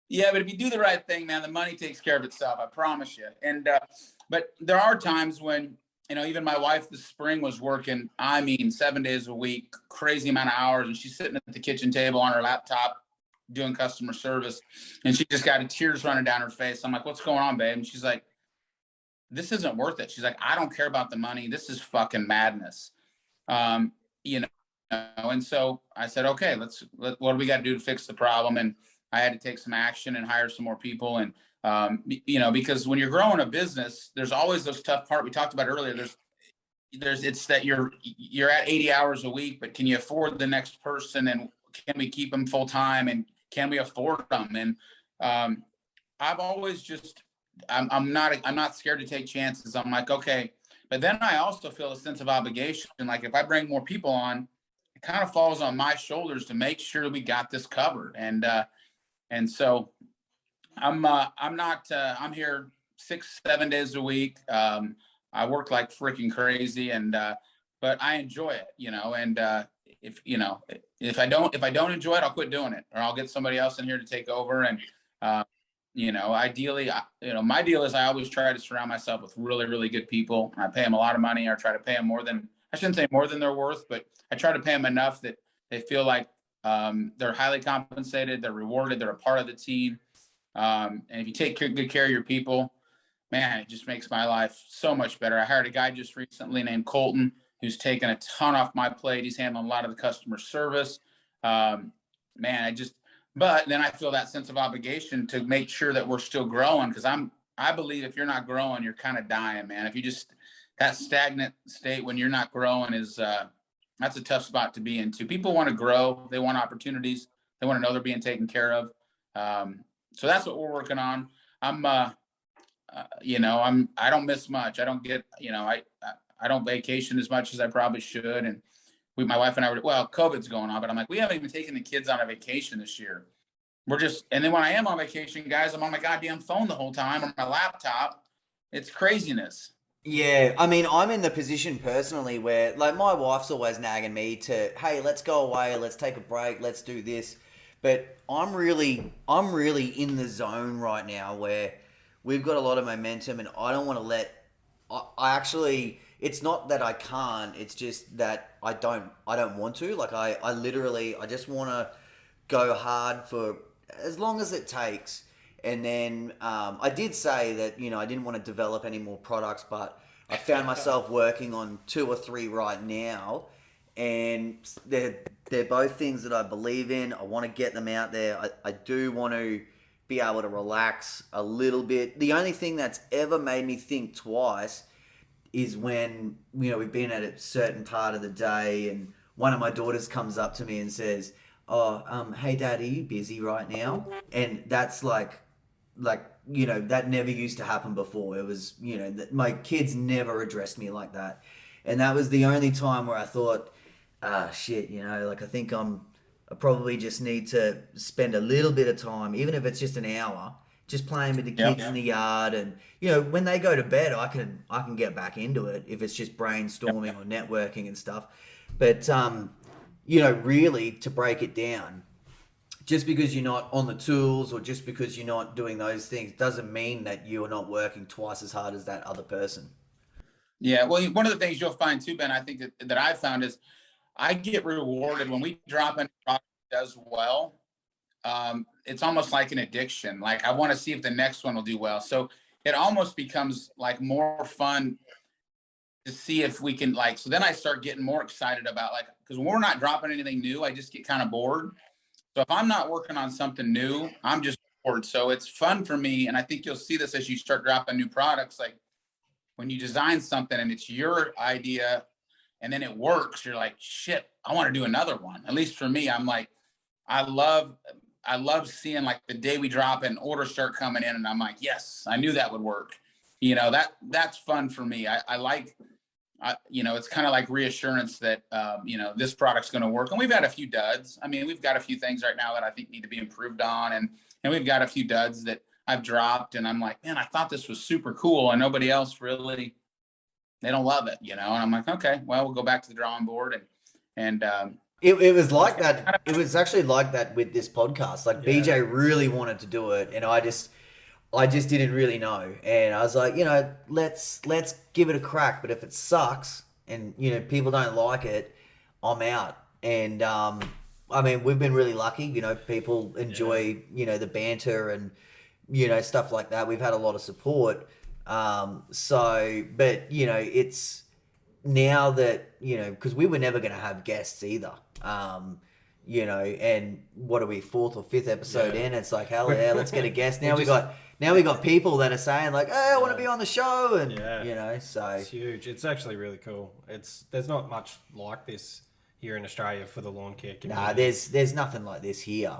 yeah, but if you do the right thing, man, the money takes care of itself. I promise you. And but there are times when, you know, even my wife this spring was working, I mean, 7 days a week, crazy amount of hours, and she's sitting at the kitchen table on her laptop doing customer service, and she just got tears running down her face. I'm like, "What's going on, babe?" And she's like, "This isn't worth it." She's like, "I don't care about the money. This is fucking madness." You know, and so I said, "Okay, what do we got to do to fix the problem?" And I had to take some action and hire some more people. And you know, because when you're growing a business, there's always those tough part we talked about earlier. It's that you're at 80 hours a week, but can you afford the next person, and can we keep them full time, and can we afford them? And I've always just I'm not scared to take chances. I'm like, okay, but then I also feel a sense of obligation. Like if I bring more people on, it kind of falls on my shoulders to make sure we got this covered. And so I'm here 6-7 days a week. I work like freaking crazy, and but I enjoy it, you know. And if you know, if I don't enjoy it, I'll quit doing it, or I'll get somebody else in here to take over. And you know, ideally, my deal is I always try to surround myself with really, really good people. I pay them a lot of money, or try to pay them more than, I shouldn't say more than they're worth, but I try to pay them enough that they feel like they're highly compensated, they're rewarded, they're a part of the team. And if you take good care of your people, man, it just makes my life so much better. I hired a guy just recently named Colton, who's taken a ton off my plate. He's handling a lot of the customer service. Man, but then I feel that sense of obligation to make sure that we're still growing, because I believe if you're not growing, you're kind of dying, man. If you just, that stagnant state when you're not growing is that's a tough spot to be into. People want to grow, they want opportunities, they want to know they're being taken care of. So that's what we're working on. I don't miss much. I don't get, I don't vacation as much as I probably should. And my wife and I COVID's going on, but I'm like, we haven't even taken the kids on a vacation this year. And then when I am on vacation, guys, I'm on my goddamn phone the whole time, on my laptop. It's craziness. Yeah, I mean, I'm in the position personally where, like, my wife's always nagging me to, hey, let's go away, let's take a break, let's do this. But I'm really in the zone right now where we've got a lot of momentum, and I don't want to I actually, it's not that I can't, it's just that I don't want to. Like, I literally, I just want to go hard for as long as it takes. And then I did say that, I didn't want to develop any more products, but I found myself working on 2 or 3 right now, and they're both things that I believe in. I want to get them out there. I do want to be able to relax a little bit. The only thing that's ever made me think twice is when, we've been at a certain part of the day, and one of my daughters comes up to me and says, "Oh, hey Dad, are you busy right now?" And that's like, that never used to happen before. It was, my kids never addressed me like that. And that was the only time where I thought, shit, I think I probably just need to spend a little bit of time, even if it's just an hour, just playing with the kids in the yard. And, when they go to bed, I can get back into it if it's just brainstorming or networking and stuff. But, really, to break it down, just because you're not on the tools, or just because you're not doing those things, doesn't mean that you're not working twice as hard as that other person. Yeah, well, one of the things you'll find too, Ben, I think that I've found is I get rewarded when we drop in a product that does well. It's almost like an addiction. Like, I want to see if the next one will do well. So it almost becomes like more fun to see if we can, so then I start getting more excited about, because when we're not dropping anything new, I just get kind of bored. So if I'm not working on something new, I'm just bored. So it's fun for me. And I think you'll see this as you start dropping new products. Like, when you design something and it's your idea and then it works, you're like, shit, I want to do another one. At least for me, I'm like, I love seeing, like, the day we drop and orders start coming in, and I'm like, yes, I knew that would work. That's fun for me. I like, it's kind of like reassurance that, this product's going to work. And we've had a few duds. I mean, we've got a few things right now that I think need to be improved on. And we've got a few duds that I've dropped, and I'm like, man, I thought this was super cool, and nobody else really they don't love it, And I'm like, okay, well, we'll go back to the drawing board and It was like that. It was actually like that with this podcast. Like BJ really wanted to do it, and I just didn't really know. And I was like, let's give it a crack. But if it sucks and people don't like it, I'm out. And I mean, we've been really lucky. People enjoy the banter and stuff like that. We've had a lot of support. But it's now that because we were never going to have guests either. And what are we, 4th or 5th episode in? It's like, hell yeah, let's get a guest. Now we got people that are saying like, hey, I want to be on the show, and so it's huge. It's actually really cool. There's not much like this here in Australia for the lawn care community. Nah, there's nothing like this here.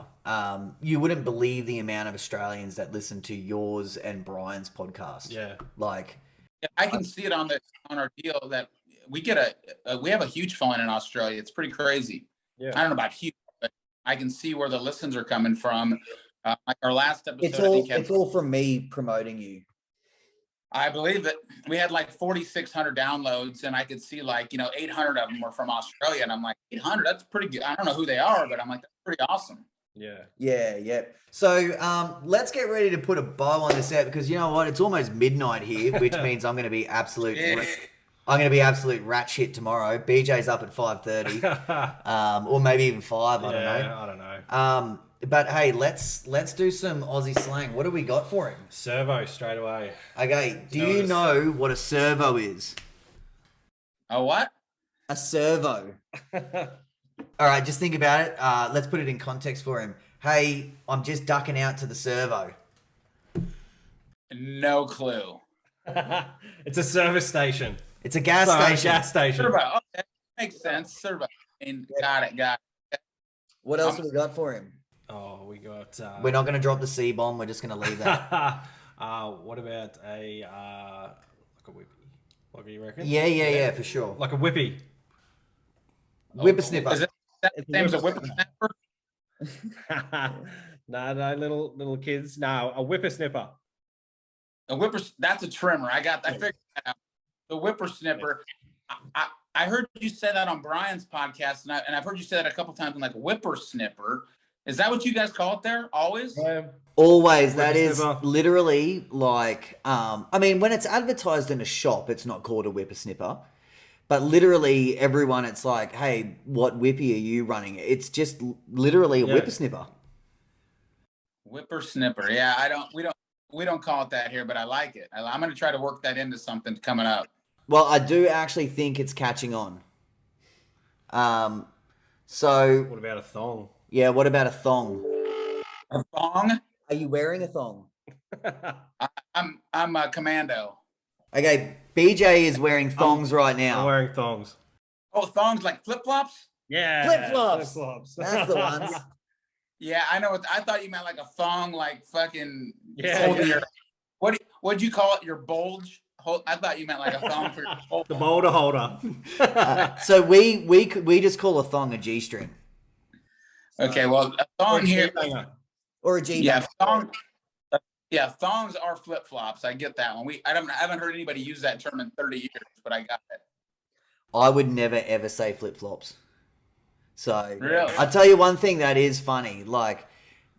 You wouldn't believe the amount of Australians that listen to yours and Brian's podcast. Yeah, like I can see it on our deal that we get we have a huge following in Australia. It's pretty crazy. Yeah, I don't know about huge, but I can see where the listens are coming from. Like our last episode, it's all from me promoting you. I believe that we had like 4,600 downloads, and I could see like 800 of them were from Australia, and I'm like 800. That's pretty good. I don't know who they are, but I'm like, that's pretty awesome. Yeah. So let's get ready to put a bow on this out, because you know what? It's almost midnight here, which means I'm going to be absolute. I'm going to be absolute rat shit tomorrow. BJ's up at 5:30, or maybe even 5. I don't know. But hey, let's do some Aussie slang. What do we got for him? Servo straight away. Okay, do you know what a servo is? A what? A servo. All right, just think about it. Let's put it in context for him. Hey, I'm just ducking out to the servo. No clue. It's a service station. It's a gas station. Gas station. Servo. Okay, makes sense. Servo. Got it. What else have we got for him? Oh, we got... We're not going to drop the C-bomb. We're just going to leave that. What about a... like a whippy? What do you reckon? Yeah, for sure. Like a whippy. Whippersnipper. Is it that same as a whippersnapper? No, little kids. No, a whippersnipper. That's a trimmer. I figured that out. The whippersnipper. I heard you say that on Brian's podcast, and I've heard you say that a couple times. I'm like, whippersnipper. Is that what you guys call it there? Always? Always. That is literally like, I mean, when it's advertised in a shop, it's not called a whippersnipper. But literally everyone, it's like, hey, what whippy are you running? It's just literally a whippersnipper. Whippersnipper. Yeah, we don't call it that here, but I like it. I'm going to try to work that into something coming up. Well, I do actually think it's catching on. So what about a thong? Yeah, what about a thong? A thong? Are you wearing a thong? I'm a commando. Okay, BJ is wearing thongs right now. I'm wearing thongs. Oh, thongs like flip-flops? Yeah. Flip-flops. That's the ones. Yeah, I know. I thought you meant like a thong, like fucking. Yeah. What'd you call it? Your bulge? I thought you meant like a thong for your bulge. The boulder holder. So we just call a thong a G-string. Okay, well, a thong here. Or a G. Yeah, thong. Yeah, thongs are flip-flops. I get that one. I haven't heard anybody use that term in 30 years, but I got it. I would never ever say flip-flops. So really? I'll tell you one thing that is funny. Like,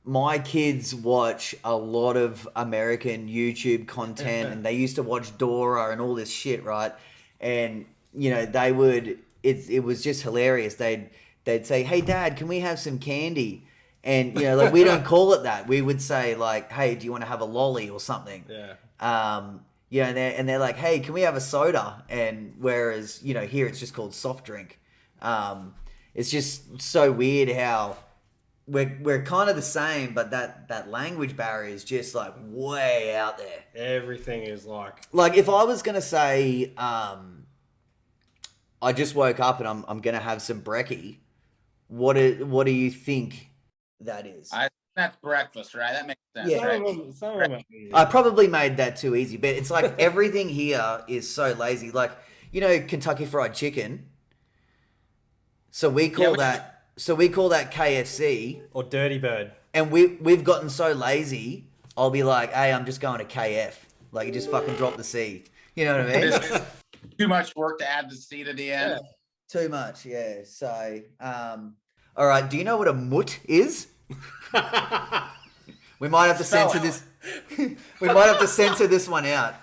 my kids watch a lot of American YouTube content, and they used to watch Dora and all this shit, right? And they would. It was just hilarious. They'd say, "Hey, Dad, can we have some candy?" And like, we don't call it that. We would say like, "Hey, do you want to have a lolly or something?" Yeah. And they're like, "Hey, can we have a soda?" And whereas here it's just called soft drink. It's just so weird how we're kind of the same, but that language barrier is just like way out there. Everything is like if I was gonna say, I just woke up and I'm gonna have some brekkie. What do you think that is? That's breakfast, right? That makes sense. Yeah. Right? I probably made that too easy, but it's like everything here is so lazy. Like Kentucky Fried Chicken. So we call that KFC or Dirty Bird. And we've gotten so lazy. I'll be like, hey, I'm just going to KF. Like, you just fucking drop the C. You know what I mean? too much work to add the C to the end. Too much, yeah. So, all right. Do you know what a mutt is? We might have to censor this. We might have to censor this one out.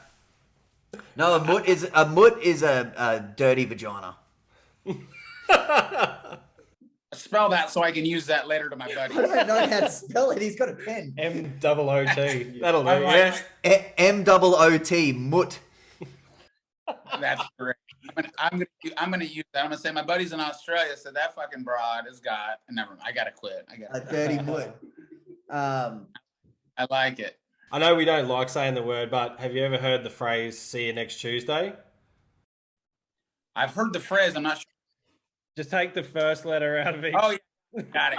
No, a mutt is a dirty vagina. Spell that so I can use that later to my buddies. I don't know how to spell it. He's got a pen. MOOT. That'll do. Like, Yeah. MOOT, mutt. That's great. I'm gonna use that. I'm gonna say my buddies in Australia said that fucking broad has got. Never mind. I gotta quit. A dirty mutt. I like it. I know we don't like saying the word, but have you ever heard the phrase "see you next Tuesday"? I've heard the phrase. I'm not sure. Just take the first letter out of each. Oh, yeah. Got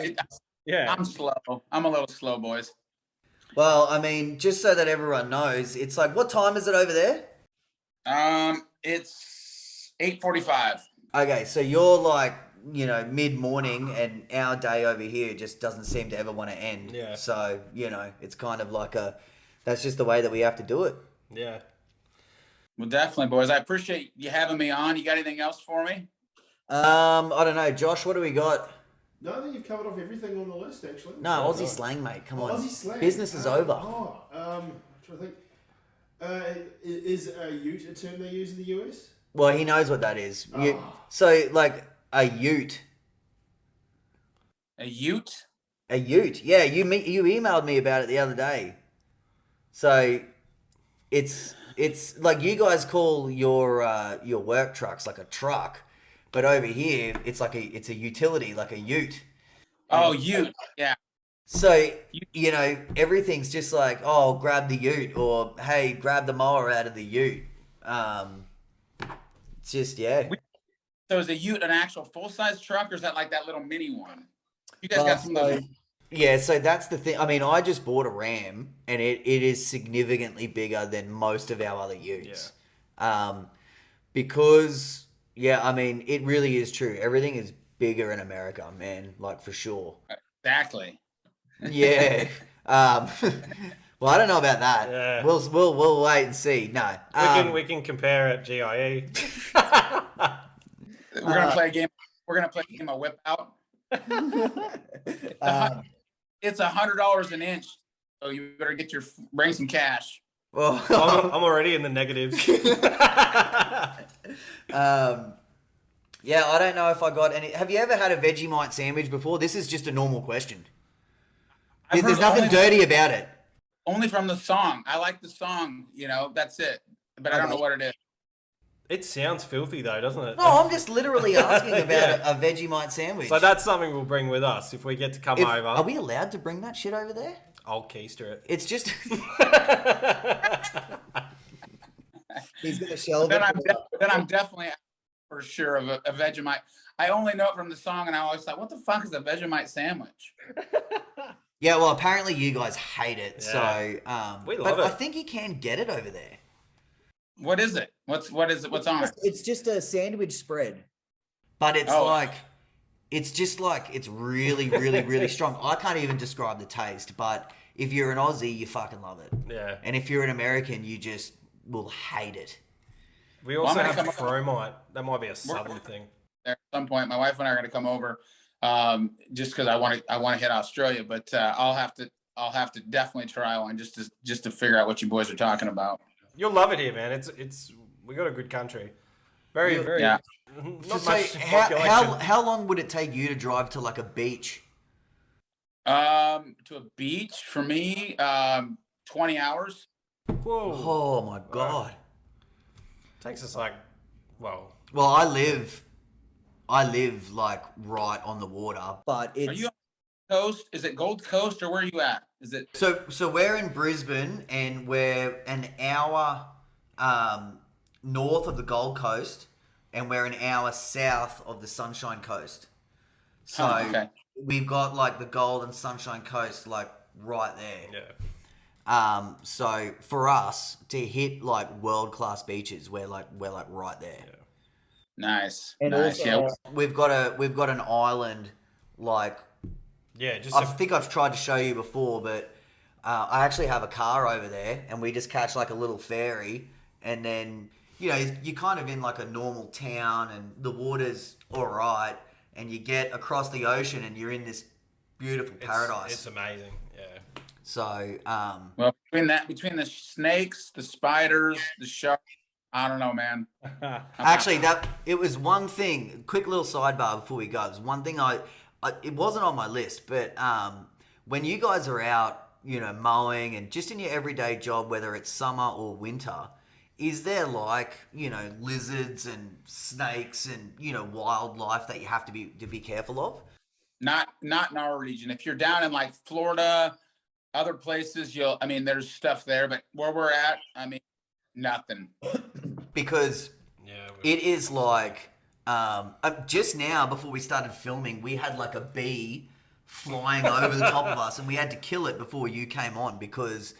it. Yeah. I'm slow. I'm a little slow, boys. Well, I mean, just so that everyone knows, it's like, what time is it over there? It's 8:45. Okay, so you're like, mid-morning, and our day over here just doesn't seem to ever want to end. Yeah. So, it's kind of like that's just the way that we have to do it. Yeah. Well, definitely, boys. I appreciate you having me on. You got anything else for me? I don't know. Josh, what do we got? No, I think you've covered off everything on the list, actually. No, Aussie slang, mate. Come on. Aussie slang. Business is over. I'm trying to think. Is a ute a term they use in the US? Well, he knows what that is. So, like, a ute. A ute? A ute. Yeah, you emailed me about it the other day. So, it's like you guys call your work trucks like a truck, but over here it's a utility, like a ute. Oh, ute. Yeah. So, everything's just like, oh, grab the ute, or hey, grab the mower out of the ute. It's just, yeah. So is a ute an actual full-size truck, or is that like that little mini one? You guys got some of those. Yeah, so that's the thing. I mean, I just bought a Ram, and it is significantly bigger than most of our other utes. Yeah. Because, yeah, I mean, it really is true. Everything is bigger in America, man, like for sure. Exactly. Yeah. Well, I don't know about that. Yeah. We'll wait and see. No. We can compare it GIE. We're gonna play a game. We're gonna play a game of whip out. It's $100 an inch, so you better bring some cash. Well, I'm already in the negatives. Yeah, I don't know if I got any. Have you ever had a Vegemite sandwich before? This is just a normal question. There's nothing dirty about it. Only from the song. I like the song. That's it. But I don't know what it is. It sounds filthy though, doesn't it? No, I'm just literally asking about a Vegemite sandwich. So that's something we'll bring with us if we get to come over. Are we allowed to bring that shit over there? I'll keister it. It's just. He's gonna shelve Then it. I'm definitely for sure of a Vegemite. I only know it from the song, and I always thought, what the fuck is a Vegemite sandwich? Yeah, well, apparently you guys hate it, Yeah. so We love but it. I think you can get it over there. What is it? What is it? What's on it? It's just a sandwich spread, but it's it's really, really, really strong. I can't even describe the taste, but if you're an Aussie, you fucking love it. Yeah. And if you're an American, you just will hate it. We also have come Chromite. That might be a southern thing. There at some point, my wife and I are going to come over, just because I want to hit Australia. But I'll have to definitely try one just to figure out what you boys are talking about. You'll love it here, man. It's we got a good country. Very. Yeah. Not So much population. how long would it take you to drive to like a beach? To a beach for me, 20 hours. Whoa. Oh my god. Takes us like, well, Well, I live like right on the water, but it's Are you on the coast? Is it Gold Coast or where are you at? Is it? so we're in Brisbane and we're an hour north of the Gold Coast and we're an hour south of the Sunshine Coast. So Okay. we've got like the Gold and Sunshine Coast like right there. yeah. So for us to hit like world-class beaches, we're like right there. Yeah. Nice. And nice. also, Yeah. we've got an island like Yeah, just I think I've tried to show you before, but I actually have a car over there, and we just catch like a little ferry, and then you're kind of in like a normal town, and the water's all right, and you get across the ocean, and you're in this beautiful paradise. It's amazing. Yeah. So, Well, between the snakes, the spiders, the sharks, I don't know, man. actually, it was one thing. Quick little sidebar before we go. It was one thing it wasn't on my list, but when you guys are out, mowing and just in your everyday job, whether it's summer or winter, is there like lizards and snakes and wildlife that you have to be careful of? Not in our region. If you're down in like Florida, other places, there's stuff there, but where we're at, nothing. Because it is like just now before we started filming, we had like a bee flying over the top of us, and we had to kill it before you came on because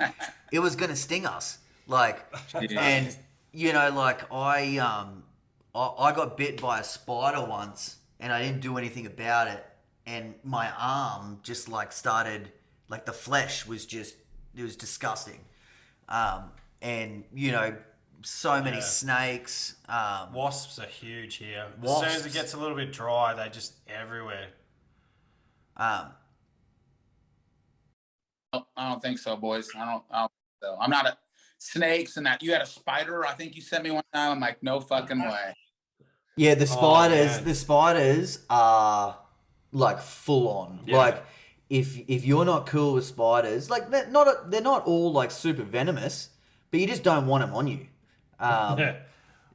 it was going to sting us. Like, and like I got bit by a spider once, and I didn't do anything about it, and my arm just like started, like the flesh was just, it was disgusting. And so many snakes. Wasps are huge here. Wasps. As soon as it gets a little bit dry, they're just everywhere. I don't think so, boys. I don't think so. I'm not a snakes and that. You had a spider, I think you sent me one time. I'm like, no fucking way. Yeah, the spiders are like full on. Yeah. Like if you're not cool with spiders, like they're not all like super venomous, but you just don't want them on you.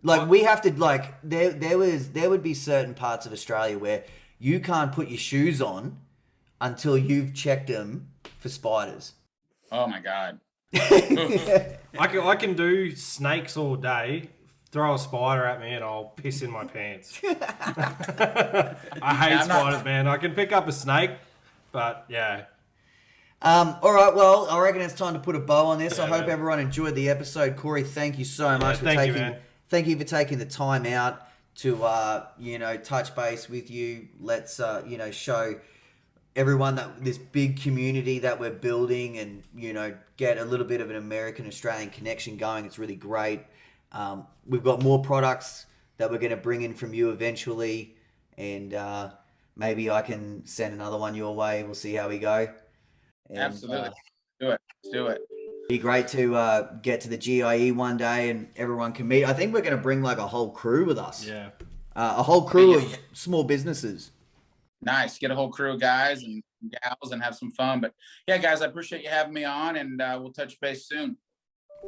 Like we have to, like there would be certain parts of Australia where you can't put your shoes on until you've checked them for spiders. Oh my God. I can do snakes all day. Throw a spider at me and I'll piss in my pants. I hate spiders, man. I can pick up a snake, but yeah. All right, well, I reckon it's time to put a bow on this. Yeah, I hope man. everyone enjoyed the episode. Kory, thank you so much for thank you, man. Thank you for taking the time out to touch base with you. Let's show everyone that this big community that we're building, and get a little bit of an American Australian connection going. It's really great. We've got more products that we're going to bring in from you eventually, and maybe I can send another one your way. We'll see how we go. And, Absolutely. Let's do it. Be great to get to the GIE one day and everyone can meet. I think we're going to bring like a whole crew with us. Yeah. A whole crew of small businesses. Nice. Get a whole crew of guys and gals and have some fun. But yeah, guys, I appreciate you having me on, and we'll touch base soon.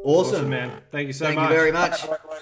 Awesome, man. Thank you so much. Thank you very much. Bye.